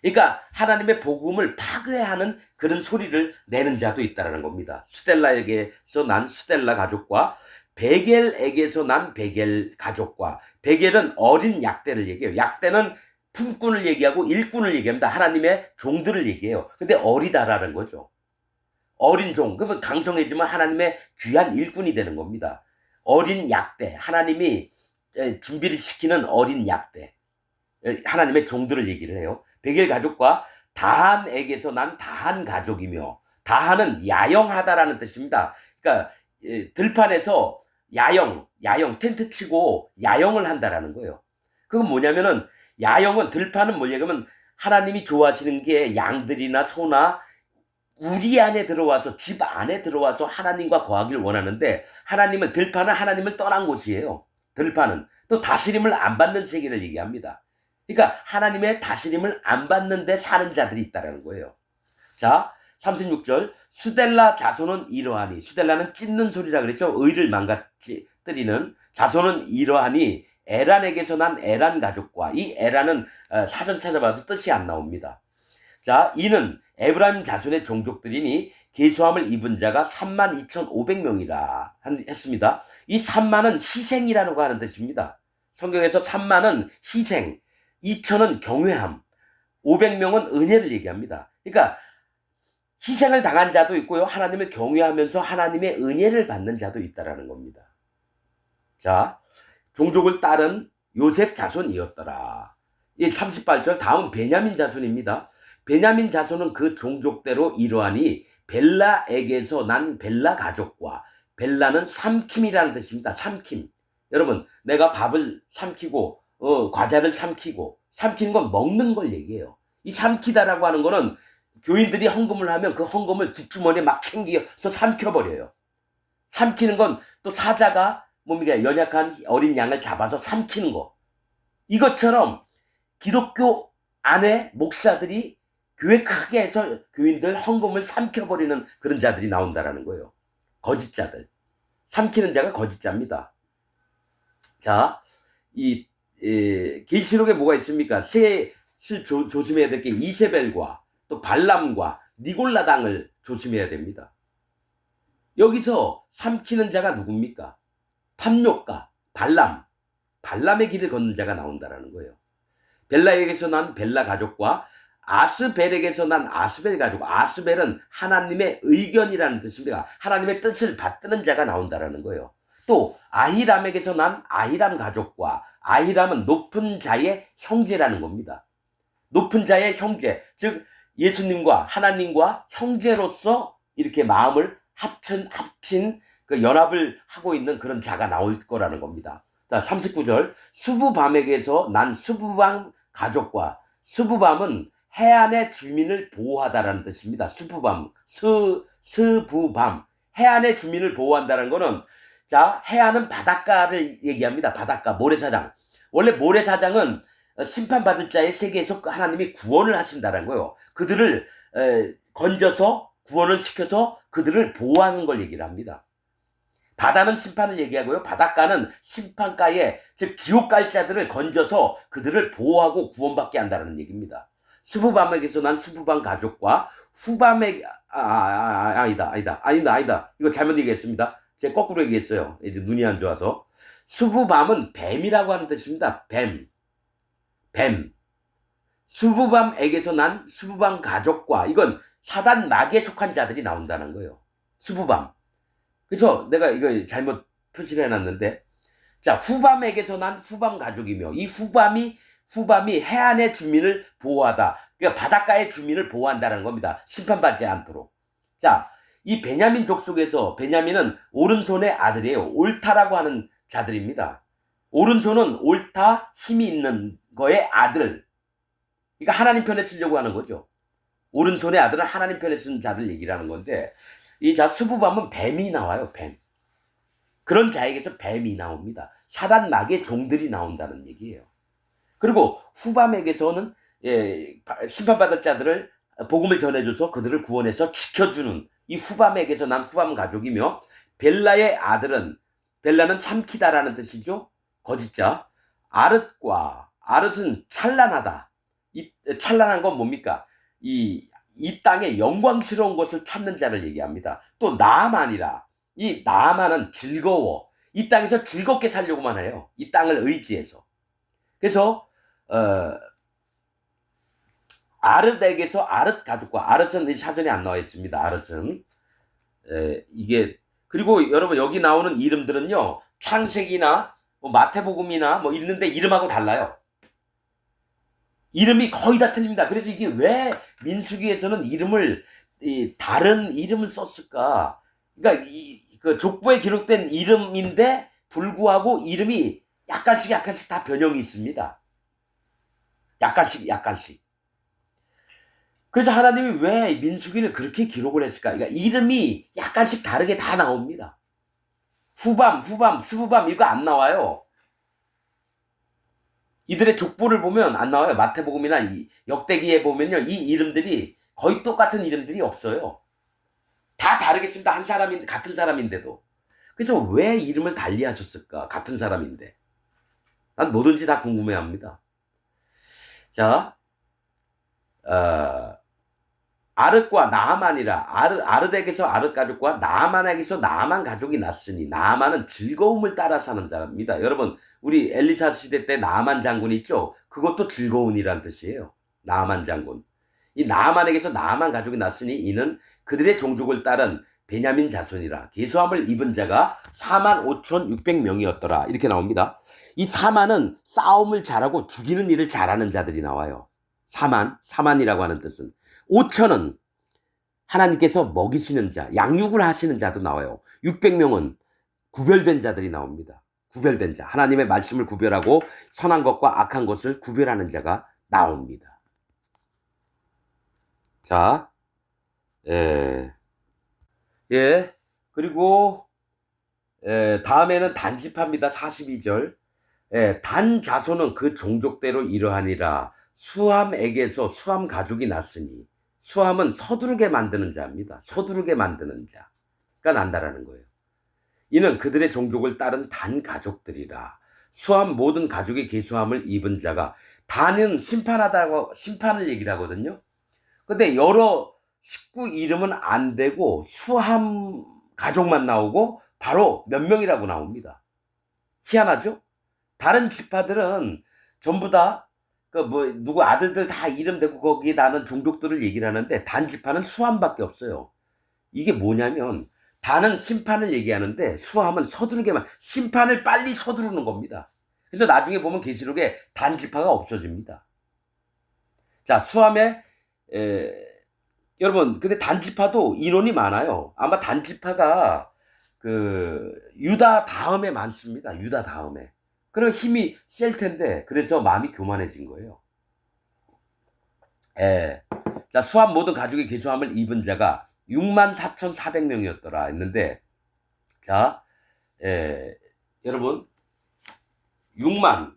그러니까 하나님의 복음을 파괴하는 그런 소리를 내는 자도 있다라는 겁니다. 수델라에게서 난 수델라 가족과 베겔에게서 난 베겔 가족과, 베겔은 어린 약대를 얘기해요. 약대는 품꾼을 얘기하고 일꾼을 얘기합니다. 하나님의 종들을 얘기해요. 근데 어리다라는 거죠. 어린 종, 그러면 강성해지면 하나님의 귀한 일꾼이 되는 겁니다. 어린 약대, 하나님이 준비를 시키는 어린 약대, 하나님의 종들을 얘기를 해요. 베겔 가족과 다한에게서 난 다한 가족이며, 다한은 야영하다라는 뜻입니다. 그러니까 들판에서 야영 텐트 치고 야영을 한다라는 거예요. 그건 뭐냐면은 야영은, 들판은 뭐냐면 하나님이 좋아하시는 게 양들이나 소나 우리 안에 들어와서, 집 안에 들어와서 하나님과 거하기를 원하는데, 들판은 하나님을 떠난 곳이에요. 들판은 또 다스림을 안 받는 세계를 얘기합니다. 그러니까 하나님의 다스림을 안 받는데 사는 자들이 있다라는 거예요. 자, 36절. 수델라 자손은 이러하니, 수델라는 찢는 소리라 그랬죠. 의를 망가뜨리는. 자손은 이러하니 에란에게서 난 에란 가족과, 이 에란은 사전 찾아봐도 뜻이 안 나옵니다. 자, 이는 에브라임 자손의 종족들이니 계수함을 입은 자가 32,500명이라 했습니다. 이 3만은 희생이라고 하는 뜻입니다. 성경에서 3만은 희생, 2천은 경외함, 500명은 은혜를 얘기합니다. 그러니까 희생을 당한 자도 있고요, 하나님을 경외하면서 하나님의 은혜를 받는 자도 있다라는 겁니다. 자, 종족을 따른 요셉 자손이었더라. 이 38절. 다음 베냐민 자손입니다. 베냐민 자손은 그 종족대로 이러하니 벨라에게서 난 벨라 가족과, 벨라는 삼킴이라는 뜻입니다. 삼킴. 여러분, 내가 밥을 삼키고 과자를 삼키는 건 먹는 걸 얘기해요. 이 삼키다라고 하는 거는 교인들이 헌금을 하면 그 헌금을 뒷주머니에 막 챙겨서 삼켜버려요. 삼키는 건 또 사자가 뭡니까? 연약한 어린 양을 잡아서 삼키는 거. 이것처럼 기독교 안에 목사들이 교회 크게 해서 교인들 헌금을 삼켜버리는 그런 자들이 나온다라는 거예요. 거짓자들. 삼키는 자가 거짓자입니다. 자, 이 계시록에 뭐가 있습니까? 셋을 조심해야 될 게 이세벨과 또 발람과 니골라당을 조심해야 됩니다. 여기서 삼키는 자가 누굽니까? 탐욕가, 발람의 길을 걷는 자가 나온다라는 거예요. 벨라에게서 난 벨라 가족과 아스벨에게서 난 아스벨 가족. 아스벨은 하나님의 의견이라는 뜻입니다. 하나님의 뜻을 받드는 자가 나온다라는 거예요. 또 아히람에게서 난 아히람 가족과, 아히람은 높은 자의 형제라는 겁니다. 높은 자의 형제, 즉 예수님과 하나님과 형제로서 이렇게 마음을 합친 그 연합을 하고 있는 그런 자가 나올 거라는 겁니다. 자, 39절. 수부밤에게서 난 수부밤 가족과, 수부밤은 해안의 주민을 보호하다라는 뜻입니다. 수부밤, 스부밤, 해안의 주민을 보호한다는 거는, 자, 해안은 바닷가를 얘기합니다. 바닷가, 모래사장. 원래 모래사장은 심판받을 자의 세계에서 하나님이 구원을 하신다는 거예요. 그들을 건져서 구원을 시켜서 그들을 보호하는 걸 얘기를 합니다. 바다는 심판을 얘기하고요. 바닷가는 심판가에, 즉 지옥 갈 자들을 건져서 그들을 보호하고 구원받게 한다는 얘기입니다. 수부밤에게서 난 수부밤 가족과 후밤에 아니다. 이거 잘못 얘기했습니다. 제가 거꾸로 얘기했어요. 이제 눈이 안 좋아서. 수부밤은 뱀이라고 하는 뜻입니다. 뱀. 수부밤에게서 난 수부밤 가족과, 이건 사단 마귀에 속한 자들이 나온다는 거예요. 수부밤. 그래서 내가 이거 잘못 표시를 해놨는데, 자, 후밤에게서 난 후밤 가족이며, 이 후밤이 해안의 주민을 보호하다. 그러니까 바닷가의 주민을 보호한다는 겁니다. 심판받지 않도록. 자, 이 베냐민 족속에서, 베냐민은 오른손의 아들이에요. 옳다라고 하는 자들입니다. 오른손은 옳다, 힘이 있는 거의 아들. 그러니까 하나님 편에 쓰려고 하는 거죠. 오른손의 아들은 하나님 편에 쓴 자들 얘기를 하는 건데, 이 자 수부밤은 뱀이 나와요. 뱀. 그런 자에게서 뱀이 나옵니다. 사단 마귀의 종들이 나온다는 얘기예요. 그리고 후밤에게서는 심판받을 자들을 복음을 전해줘서 그들을 구원해서 지켜주는, 이 후밤에게서 난 후밤 가족이며, 벨라의 아들은, 벨라는 삼키다라는 뜻이죠. 거짓자. 아릇은 찬란하다. 이 찬란한 건 뭡니까? 이 땅에 영광스러운 것을 찾는 자를 얘기합니다. 또 나아만이라. 이 나아만은 즐거워. 이 땅에서 즐겁게 살려고만 해요. 이 땅을 의지해서. 그래서 아릇에게서 아릇 가족과, 아릇은 사전에 안 나와 있습니다. 아릇은 이게, 그리고 여러분 여기 나오는 이름들은요, 창세기나 뭐 마태복음이나 뭐 있는데 이름하고 달라요. 이름이 거의 다 틀립니다. 그래서 이게 왜 민수기에서는 다른 이름을 썼을까? 그러니까 그 족보에 기록된 이름인데 불구하고 이름이 약간씩 다 변형이 있습니다. 약간씩. 그래서 하나님이 왜 민수기를 그렇게 기록을 했을까? 그러니까 이름이 약간씩 다르게 다 나옵니다. 후밤, 수부밤 이거 안 나와요. 이들의 족보를 보면 안 나와요. 마태복음이나 역대기에 보면요, 이 이름들이 거의 똑같은 이름들이 없어요. 다 다르겠습니다. 같은 사람인데도. 그래서 왜 이름을 달리 하셨을까? 같은 사람인데. 난 뭐든지 다 궁금해합니다. 자, 아릇과 나아만이라. 아릇에게서 아릇 가족과 나아만에게서 나아만 가족이 났으니, 나아만은 즐거움을 따라 사는 자입니다. 여러분, 우리 엘리사 시대 때 나아만 장군이 있죠? 그것도 즐거운이란 뜻이에요. 나아만 장군. 이 나아만에게서 나아만 가족이 났으니 이는 그들의 종족을 따른 베냐민 자손이라. 계수함을 입은 자가 45,600명이었더라. 이렇게 나옵니다. 이 사만은 싸움을 잘하고 죽이는 일을 잘하는 자들이 나와요. 사만이라고 하는 뜻은. 5천은 하나님께서 먹이시는 자, 양육을 하시는 자도 나와요. 600명은 구별된 자들이 나옵니다. 구별된 자, 하나님의 말씀을 구별하고 선한 것과 악한 것을 구별하는 자가 나옵니다. 자, 그리고 다음에는 단집합니다. 42절. 단 자손은 그 종족대로 이러하니라. 수함에게서 수함 가족이 났으니, 수함은 서두르게 만드는 자입니다. 서두르게 만드는 자가 난다라는 거예요. 이는 그들의 종족을 따른 단 가족들이라. 수함 모든 가족의 계수함을 입은 자가, 단은 심판을 얘기를 하거든요. 근데 여러 식구 이름은 안 되고 수함 가족만 나오고 바로 몇 명이라고 나옵니다. 희한하죠? 다른 지파들은 전부 다 누구 아들들 다 이름 대고 거기에 나는 종족들을 얘기를 하는데, 단 지파는 수함밖에 없어요. 이게 뭐냐면 다는 심판을 얘기하는데 수함은 서두르게만 심판을 빨리 서두르는 겁니다. 그래서 나중에 보면 계시록에 단지파가 없어집니다. 자, 수함에 여러분 근데 단지파도 인원이 많아요. 아마 단지파가 그 유다 다음에 많습니다. 유다 다음에. 그럼 힘이 셀 텐데 그래서 마음이 교만해진 거예요. 예. 자, 수함 모든 가족의 계수함을 입은 자가 64,400명이었더라 했는데 자, 여러분 6만은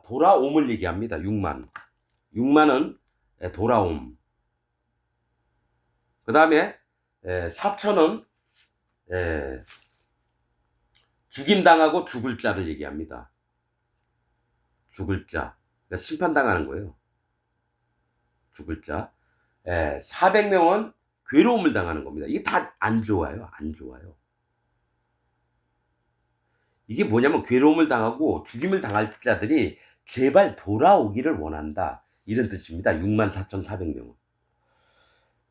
돌아옴을 얘기합니다. 6만은 돌아옴. 그 다음에 4천은 죽임당하고 죽을 자를 얘기합니다. 죽을 자. 그러니까 심판당하는 거예요. 죽을 자. 400명은 괴로움을 당하는 겁니다. 이게 다 안 좋아요. 안 좋아요. 이게 뭐냐면 괴로움을 당하고 죽임을 당할 자들이 제발 돌아오기를 원한다. 이런 뜻입니다. 64,400명은.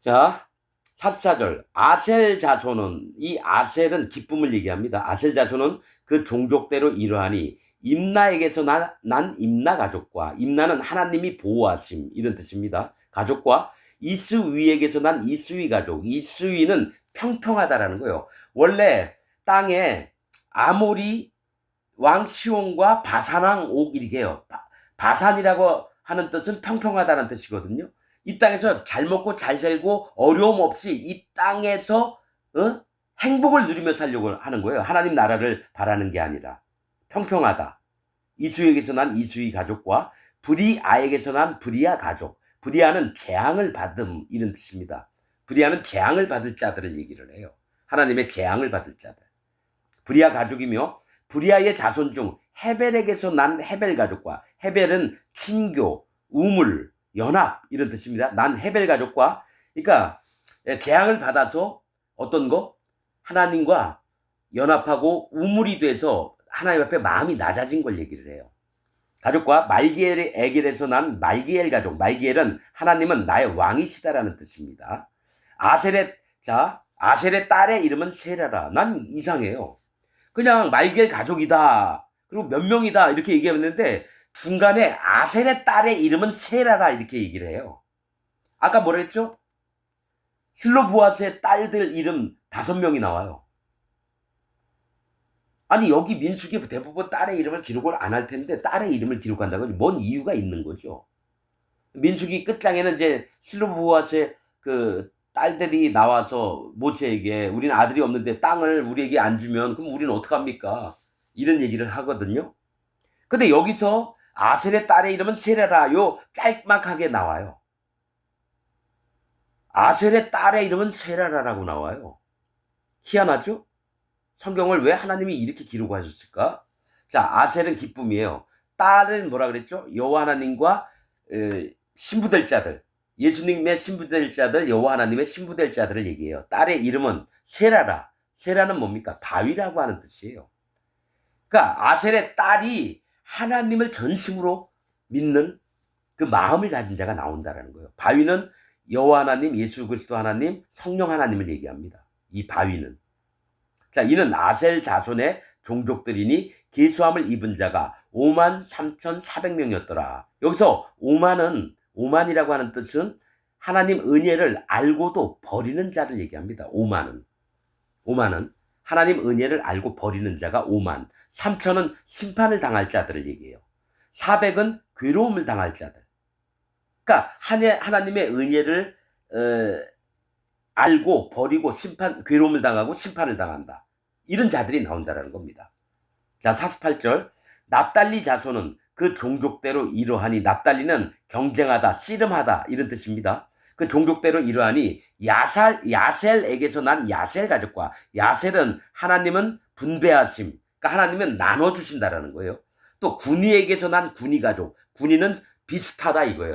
자, 44절. 아셀 자손은, 이 아셀은 기쁨을 얘기합니다. 아셀 자손은 그 종족대로 이러하니 임나에게서 난 임나 가족과, 임나는 하나님이 보호하심 이런 뜻입니다. 가족과 이스위에게서 난 이스위 가족. 이스위는 평평하다라는 거예요. 원래 땅에 아모리 왕 시온과 바산 왕 옥 이렇게 해요. 바산이라고 하는 뜻은 평평하다는 뜻이거든요. 이 땅에서 잘 먹고 잘 살고 어려움 없이 이 땅에서 행복을 누리며 살려고 하는 거예요. 하나님 나라를 바라는 게 아니라 평평하다. 이수에게서 난 이수의 가족과 브리아에게서 난 브리아 가족. 브리아는 재앙을 받음 이런 뜻입니다. 브리아는 재앙을 받을 자들을 얘기를 해요. 하나님의 재앙을 받을 자들. 브리아 가족이며 브리아의 자손 중 헤벨에게서 난 헤벨 가족과 헤벨은 친교, 우물, 연합 이런 뜻입니다. 난 헤벨 가족과 그러니까 재앙을 받아서 어떤 거? 하나님과 연합하고 우물이 돼서 하나님 앞에 마음이 낮아진 걸 얘기를 해요. 가족과 말기엘에게서 난 말기엘 가족. 말기엘은 하나님은 나의 왕이시다라는 뜻입니다. 아셀의 딸의 이름은 세라라. 난 이상해요. 그냥 말기엘 가족이다. 그리고 몇 명이다. 이렇게 얘기했는데 중간에 아셀의 딸의 이름은 세라라 이렇게 얘기를 해요. 아까 뭐라 했죠? 슬로브앗의 딸들 이름 5명이 나와요. 아니 여기 민수기 대부분 딸의 이름을 기록을 안 할 텐데 딸의 이름을 기록한다고 뭔 이유가 있는 거죠. 민수기 끝장에는 이제 슬로브앗의 그 딸들이 나와서 모세에게 우리는 아들이 없는데 땅을 우리에게 안 주면 그럼 우리는 어떡합니까? 이런 얘기를 하거든요. 근데 여기서 아셀의 딸의 이름은 세라라 요 짤막하게 나와요. 아셀의 딸의 이름은 세라라라고 나와요. 희한하죠? 성경을 왜 하나님이 이렇게 기록하셨을까? 자, 아셀은 기쁨이에요. 딸은 뭐라 그랬죠? 여호와 하나님과 신부될 자들, 예수님의 신부될 자들, 여호와 하나님의 신부될 자들을 얘기해요. 딸의 이름은 세라라. 세라는 뭡니까? 바위라고 하는 뜻이에요. 그러니까 아셀의 딸이 하나님을 전심으로 믿는 그 마음을 가진 자가 나온다라는 거예요. 바위는 여호와 하나님, 예수 그리스도 하나님, 성령 하나님을 얘기합니다. 이 바위는. 자, 이는 아셀 자손의 종족들이니 계수함을 입은 자가 53,400명이었더라. 여기서 5만이라고 하는 뜻은 하나님 은혜를 알고도 버리는 자를 얘기합니다. 5만은 하나님 은혜를 알고 버리는 자가 5만. 3천은 심판을 당할 자들을 얘기해요. 400은 괴로움을 당할 자들. 그러니까 하나님의 은혜를 알고 버리고 괴로움을 당하고 심판을 당한다. 이런 자들이 나온다라는 겁니다. 자, 48절. 납달리 자손은 그 종족대로 이러하니, 납달리는 경쟁하다, 씨름하다 이런 뜻입니다. 그 종족대로 이러하니 야셀에게서 난 야셀 가족과, 야셀은 하나님은 분배하심, 그러니까 하나님은 나눠주신다라는 거예요. 또 군이에게서 난 군이 가족, 군이는 비슷하다 이거예요.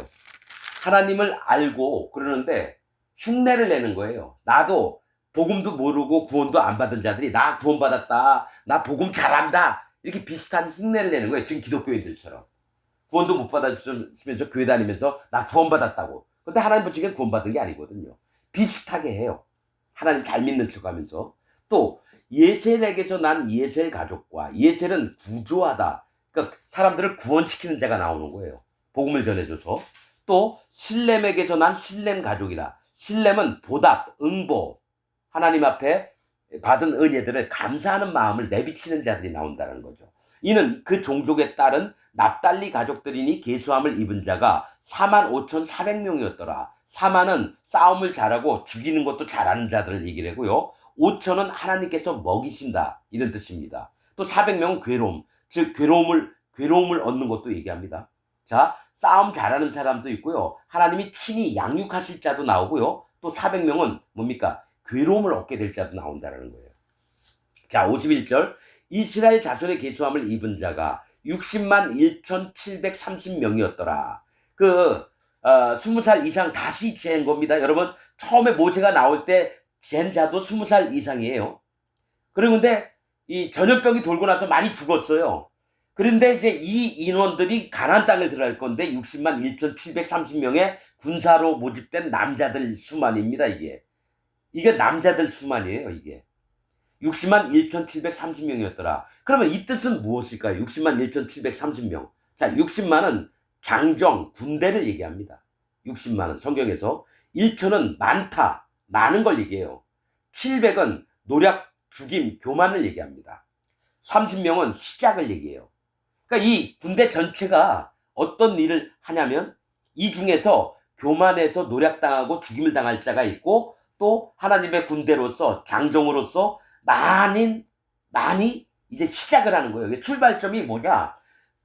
하나님을 알고 그러는데 흉내를 내는 거예요. 나도 복음도 모르고 구원도 안 받은 자들이 나 구원받았다, 나 복음 잘한다 이렇게 비슷한 흉내를 내는 거예요. 지금 기독교인들처럼 구원도 못 받았으면서 교회 다니면서 나 구원받았다고. 근데 하나님 보시기엔 구원받은 게 아니거든요. 비슷하게 해요. 하나님 잘 믿는 척하면서. 또 예셀에게서 난 예셀 가족과, 예셀은 구조하다. 그러니까 사람들을 구원시키는 자가 나오는 거예요. 복음을 전해줘서. 또 실렘에게서 난 실렘 가족이다. 실렘은 보답, 응보, 하나님 앞에 받은 은혜들을 감사하는 마음을 내비치는 자들이 나온다는 거죠. 이는 그 종족에 따른 납달리 가족들이니 계수함을 입은 자가 45,400명이었더라. 4만은 싸움을 잘하고 죽이는 것도 잘하는 자들을 얘기를 하고요. 5천은 하나님께서 먹이신다, 이런 뜻입니다. 또 400명은 괴로움, 즉 괴로움을 얻는 것도 얘기합니다. 자, 싸움 잘하는 사람도 있고요. 하나님이 친히 양육하실 자도 나오고요. 또 400명은 뭡니까? 괴로움을 얻게 될 자도 나온다는 거예요. 자, 51절. 이스라엘 자손의 계수함을 입은 자가 60만 1,730명이었더라. 20살 이상 다시 잰 겁니다. 여러분, 처음에 모세가 나올 때 잰 자도 20살 이상이에요. 그런데 이 전염병이 돌고 나서 많이 죽었어요. 그런데 이제 이 인원들이 가나안 땅을 들어갈 건데 60만 1,730명의 군사로 모집된 남자들 수만입니다. 이게 남자들 수만이에요. 이게 60만 1,730명이었더라. 그러면 이 뜻은 무엇일까요? 60만 1,730명. 자, 60만은 장정, 군대를 얘기합니다. 60만은 성경에서. 1천은 많다, 많은 걸 얘기해요. 700은 노략, 죽임, 교만을 얘기합니다. 30명은 시작을 얘기해요. 그러니까 이 군대 전체가 어떤 일을 하냐면 이 중에서 교만해서 노략당하고 죽임을 당할 자가 있고, 또 하나님의 군대로서, 장정으로서 많이 이제 시작을 하는 거예요. 출발점이 뭐냐?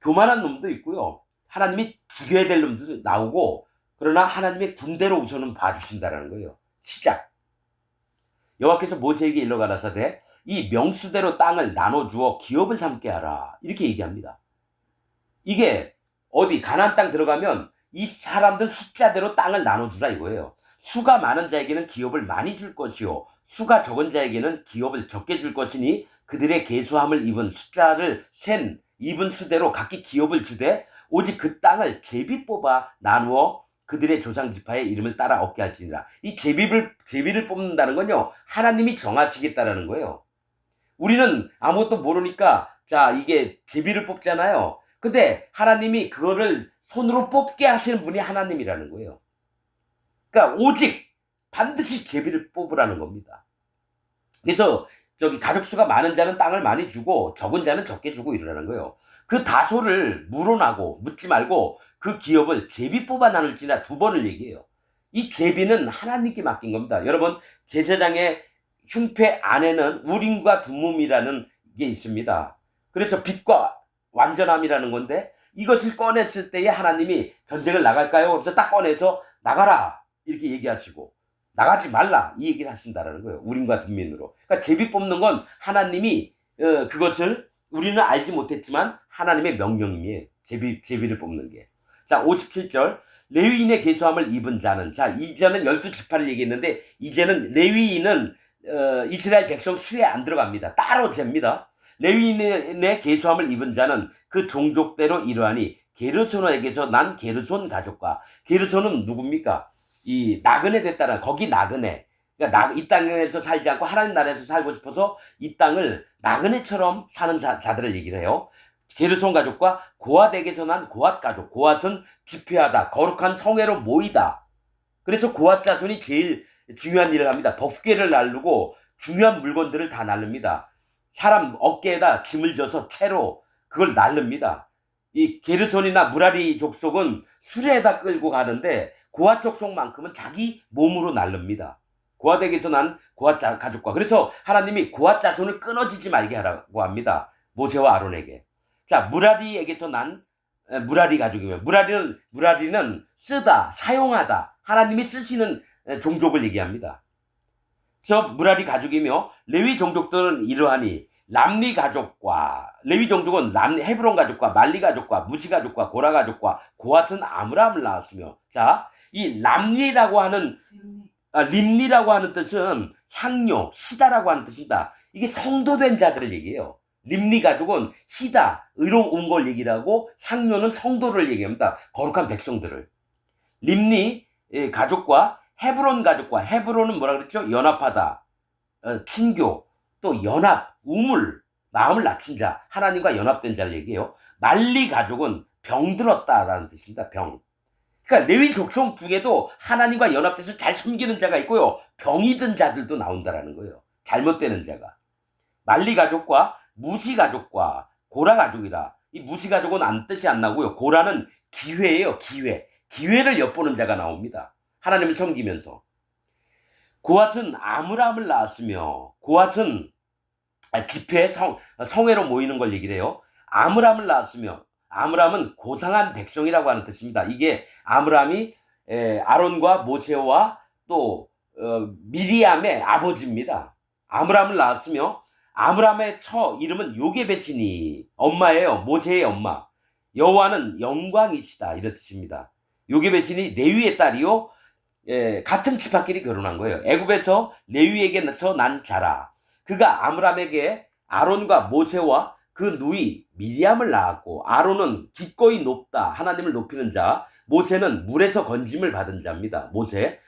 교만한 놈도 있고요. 하나님이 죽여야 될 놈도 나오고, 그러나 하나님의 군대로 우선은 봐주신다는 거예요. 시작. 여호와께서 모세에게 일러 가라사대 이 명수대로 땅을 나눠주어 기업을 삼게 하라, 이렇게 얘기합니다. 이게 어디 가나안 땅 들어가면 이 사람들 숫자대로 땅을 나눠주라 이거예요. 수가 많은 자에게는 기업을 많이 줄 것이요, 수가 적은 자에게는 기업을 적게 줄 것이니 그들의 계수함을 입은 숫자를 센 입은 수대로 각기 기업을 주되 오직 그 땅을 제비 뽑아 나누어 그들의 조상 지파의 이름을 따라 얻게 할지니라. 이 제비를 뽑는다는 건요, 하나님이 정하시겠다라는 거예요. 우리는 아무것도 모르니까 자, 이게 제비를 뽑잖아요. 근데 하나님이 그거를 손으로 뽑게 하시는 분이 하나님이라는 거예요. 그러니까 오직 반드시 제비를 뽑으라는 겁니다. 그래서 가족수가 많은 자는 땅을 많이 주고 적은 자는 적게 주고 이러라는 거예요. 그 다소를 물어나고 묻지 말고 그 기업을 제비 뽑아 나눌지라 2번을 얘기해요. 이 제비는 하나님께 맡긴 겁니다. 여러분, 제사장의 흉패 안에는 우림과 둠밈이라는 게 있습니다. 그래서 빛과 완전함이라는 건데, 이것을 꺼냈을 때에 하나님이 전쟁을 나갈까요? 그래서 딱 꺼내서 나가라 이렇게 얘기하시고, 나가지 말라 이 얘기를 하신다라는 거예요. 우림과 둠밈으로. 그러니까 제비 뽑는 건 하나님이 그것을 우리는 알지 못했지만 하나님의 명령이에요. 제비를 뽑는 게. 자, 57절. 레위인의 계수함을 입은 자는, 자, 이전엔 12지파를 얘기했는데 이제는 레위인은 이스라엘 백성 수에 안 들어갑니다. 따로 잽니다. 레위인의 계수함을 입은 자는 그 종족대로 이러하니 게르손에게서 난 게르손 가족과, 게르손은 누굽니까? 이 나그네 됐다는, 거기 나그네. 그러니까 이 땅에서 살지 않고 하나님 나라에서 살고 싶어서 이 땅을 나그네처럼 사는 자들을 얘기를 해요. 게르손 가족과 고앗에게서 난 고앗 가족. 고앗은 집회하다, 거룩한 성회로 모이다. 그래서 고앗 자손이 제일 중요한 일을 합니다. 법궤를 나르고 중요한 물건들을 다 나릅니다. 사람 어깨에다 짐을 져서 채로 그걸 나릅니다. 이 게르손이나 무라리 족속은 수레에다 끌고 가는데 고앗 족속만큼은 자기 몸으로 나릅니다. 고앗에게서 난 고앗 가족과, 그래서 하나님이 고앗 자손을 끊어지지 말게 하라고 합니다. 모세와 아론에게. 자, 무라리에게서 난 무라리 가족이면, 무라리는 쓰다, 사용하다, 하나님이 쓰시는 종족을 얘기합니다. 저 무라리 가족이며, 레위 종족들은 이러하니 람리 가족과, 레위 종족은 헤브론 가족과 말리 가족과 무시 가족과 고라 가족과 고앗은 아므람을 낳았으며, 자, 이 람리라고 하는 림리라고 하는 뜻은 향료, 시다라고 하는 뜻입니다. 이게 성도된 자들을 얘기해요. 림리 가족은 시다, 의로운 걸 얘기를 하고, 향료는 성도를 얘기합니다. 거룩한 백성들을. 림리 가족과 헤브론 가족과, 헤브론은 뭐라 그랬죠? 연합하다, 친교, 또 연합, 우물, 마음을 낮춘 자, 하나님과 연합된 자를 얘기해요. 말리 가족은 병들었다라는 뜻입니다. 병. 그러니까 레위 족속 중에도 하나님과 연합돼서 잘 섬기는 자가 있고요. 병이 든 자들도 나온다라는 거예요. 잘못되는 자가. 말리 가족과 무시 가족과 고라 가족이라. 이 무시 가족은 뜻이 안 나고요. 고라는 기회예요. 기회. 기회를 엿보는 자가 나옵니다. 하나님을 섬기면서. 고앗은 아므람을 낳았으며, 고앗은 집회 성회로 모이는 걸 얘기를 해요. 아므람을 낳았으며, 아므람은 고상한 백성이라고 하는 뜻입니다. 이게 아므람이 아론과 모세와 또 미리암의 아버지입니다. 아므람을 낳았으며, 아므람의 처 이름은 요게벳이니, 엄마예요. 모세의 엄마. 여호와는 영광이시다, 이런 뜻입니다. 요게벳이니 레위의 딸이요, 같은 지파끼리 결혼한 거예요. 애굽에서 레위에게서 난 자라. 그가 아므람에게 아론과 모세와 그 누이 미리암을 낳았고, 아론은 기꺼이 높다, 하나님을 높이는 자, 모세는 물에서 건짐을 받은 자입니다. 모세.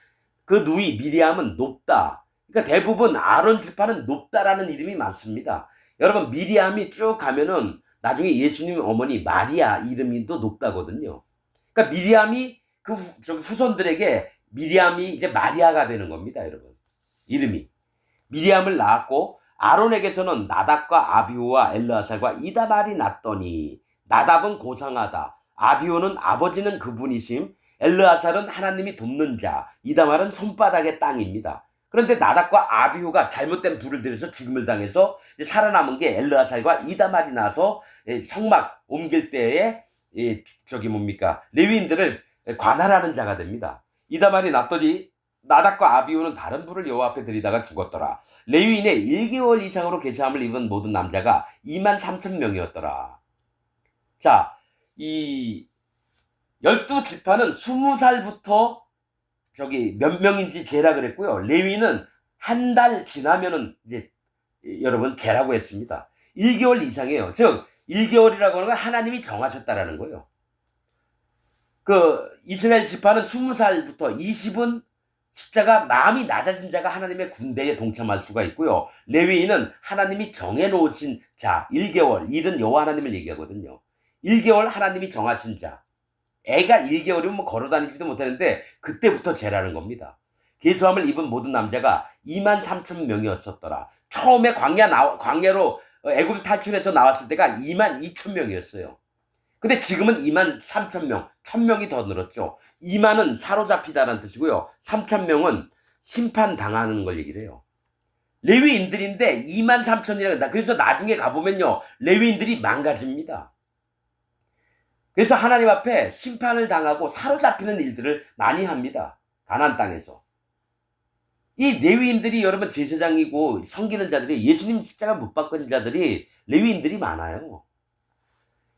그 누이 미리암은 높다. 그러니까 대부분 아론 지파는 높다라는 이름이 많습니다. 여러분, 미리암이 쭉 가면은 나중에 예수님 어머니 마리아 이름이 또 높다거든요. 그러니까 미리암이 그 후손들에게 미리암이 이제 마리아가 되는 겁니다, 여러분. 이름이. 미리암을 낳았고, 아론에게서는 나답과 아비후와 엘르아살과 이다말이 났더니, 나답은 고상하다, 아비후는 아버지는 그분이심, 엘르아살은 하나님이 돕는 자, 이다말은 손바닥의 땅입니다. 그런데 나답과 아비후가 잘못된 불을 들여서 죽음을 당해서 이제 살아남은 게 엘르아살과 이다말이 나서 성막 옮길 때에 레위인들을 관할하는 자가 됩니다. 이다말이 났더니 나답과 아비후는 다른 불을 여호와 앞에 들이다가 죽었더라. 레위인의 1개월 이상으로 계시함을 입은 모든 남자가 23,000명이었더라. 자, 이 12지파는 20살부터 몇 명인지 재라 그랬고요. 레위는 한 달 지나면은 이제 여러분 재라고 했습니다. 1개월 이상이에요. 즉 1개월이라고 하는 건 하나님이 정하셨다라는 거예요. 그 이스라엘 지파는 20살부터 20은 숫자가 마음이 낮아진 자가 하나님의 군대에 동참할 수가 있고요. 레위인은 하나님이 정해놓으신 자, 1개월, 일은 여호와 하나님을 얘기하거든요. 1개월 하나님이 정하신 자. 애가 1개월이면 뭐 걸어다니지도 못하는데 그때부터 재라는 겁니다. 계수함을 입은 모든 남자가 23,000명이었었더라. 처음에 광야로 애굽 탈출해서 나왔을 때가 22,000명이었어요. 근데 지금은 23,000명, 1,000명이 더 늘었죠. 2만은 사로잡히다라는 뜻이고요. 3,000명은 심판당하는 걸 얘기를 해요. 레위인들인데 23,000이라고 한다. 그래서 나중에 가보면요, 레위인들이 망가집니다. 그래서 하나님 앞에 심판을 당하고 사로잡히는 일들을 많이 합니다. 가나안 땅에서. 이 레위인들이 여러분 제사장이고 섬기는 자들이, 예수님 십자가 못 박은 자들이 레위인들이 많아요.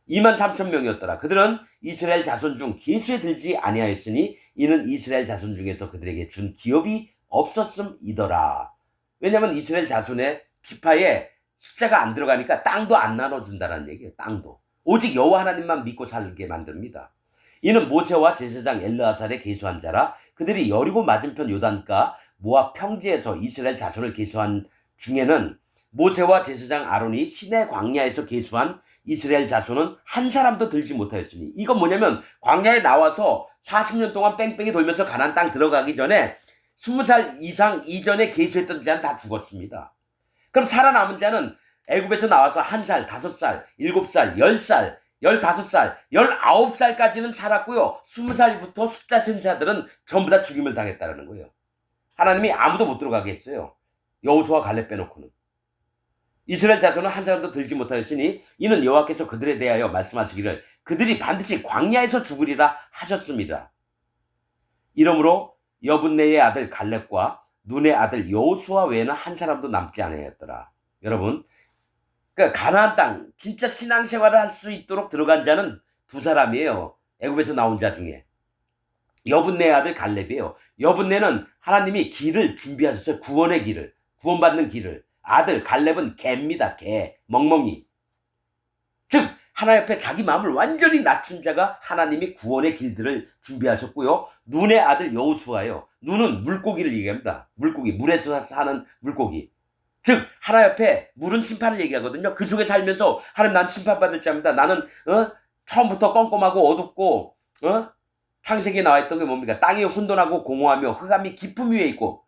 23,000명이었더라. 그들은 이스라엘 자손 중 계수에 들지 아니하였으니 이는 이스라엘 자손 중에서 그들에게 준 기업이 없었음이더라. 왜냐하면 이스라엘 자손의 지파에 숫자가 안 들어가니까 땅도 안 나눠준다는 얘기예요. 땅도. 오직 여호와 하나님만 믿고 살게 만듭니다. 이는 모세와 제사장 엘르아살의 계수한 자라. 그들이 여리고 맞은편 요단가 모압 평지에서 이스라엘 자손을 계수한 중에는 모세와 제사장 아론이 시내 광야에서 계수한 이스라엘 자손은 한 사람도 들지 못하였으니, 이건 뭐냐면 광야에 나와서 40년 동안 뺑뺑이 돌면서 가나안 땅 들어가기 전에 20살 이상 이전에 계수했던 자는 다 죽었습니다. 그럼 살아남은 자는 애굽에서 나와서 1살, 5살, 7살, 10살, 15살, 19살까지는 살았고요. 20살부터 숫자 센 자들은 전부 다 죽임을 당했다는 거예요. 하나님이 아무도 못 들어가게 했어요. 여호수아 갈렙 빼놓고는. 이스라엘 자손은 한 사람도 들지 못하였으니 이는 여호와께서 그들에 대하여 말씀하시기를 그들이 반드시 광야에서 죽으리라 하셨습니다. 이러므로 여분네의 아들 갈렙과 눈의 아들 여호수아 외에는 한 사람도 남지 아니하였더라. 여러분, 그러니까 가나안 땅 진짜 신앙생활을 할 수 있도록 들어간 자는 두 사람이에요. 애굽에서 나온 자 중에. 여분네의 아들 갈렙이에요. 여분네는 하나님이 길을 준비하셨어요. 구원의 길을, 구원받는 길을. 아들 갈렙은 개입니다. 개, 멍멍이. 즉 하나님 앞에 자기 마음을 완전히 낮춘 자가 하나님이 구원의 길들을 준비하셨고요. 눈의 아들 여호수아요. 눈은 물고기를 얘기합니다. 물고기, 물에서 사는 물고기. 즉 하나님 앞에 물은 심판을 얘기하거든요. 그 속에 살면서 하나님 난 심판받을 자입니다. 나는 처음부터 껌껌하고 어둡고 창세기에 나와 있던 게 뭡니까? 땅이 혼돈하고 공허하며 흑암이 깊음 위에 있고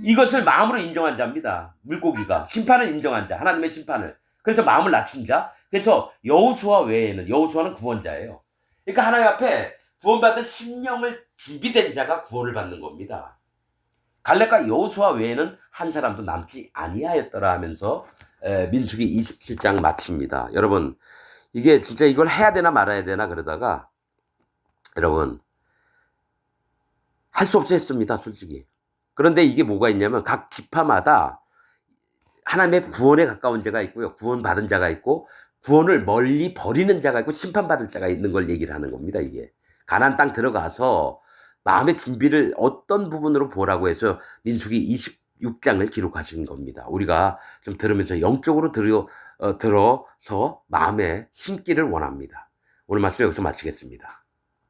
이것을 마음으로 인정한 자입니다. 물고기가 심판을 인정한 자, 하나님의 심판을. 그래서 마음을 낮춘 자. 그래서 여호수아 외에는, 여호수아는 구원자예요. 그러니까 하나님 앞에 구원받은 심령을 준비된 자가 구원을 받는 겁니다. 갈렙과 여호수아 외에는 한 사람도 남지 아니하였더라 하면서 민수기 27장 마칩니다. 여러분 이게 진짜 이걸 해야 되나 말아야 되나 그러다가 여러분 할 수 없이 했습니다. 솔직히. 그런데 이게 뭐가 있냐면 각 지파마다 하나님의 구원에 가까운 자가 있고요. 구원받은 자가 있고 구원을 멀리 버리는 자가 있고 심판받을 자가 있는 걸 얘기를 하는 겁니다. 이게. 가나안 땅 들어가서 마음의 준비를 어떤 부분으로 보라고 해서 민수기 26장을 기록하신 겁니다. 우리가 좀 들으면서 영적으로 들어서 마음에 심기를 원합니다. 오늘 말씀 여기서 마치겠습니다.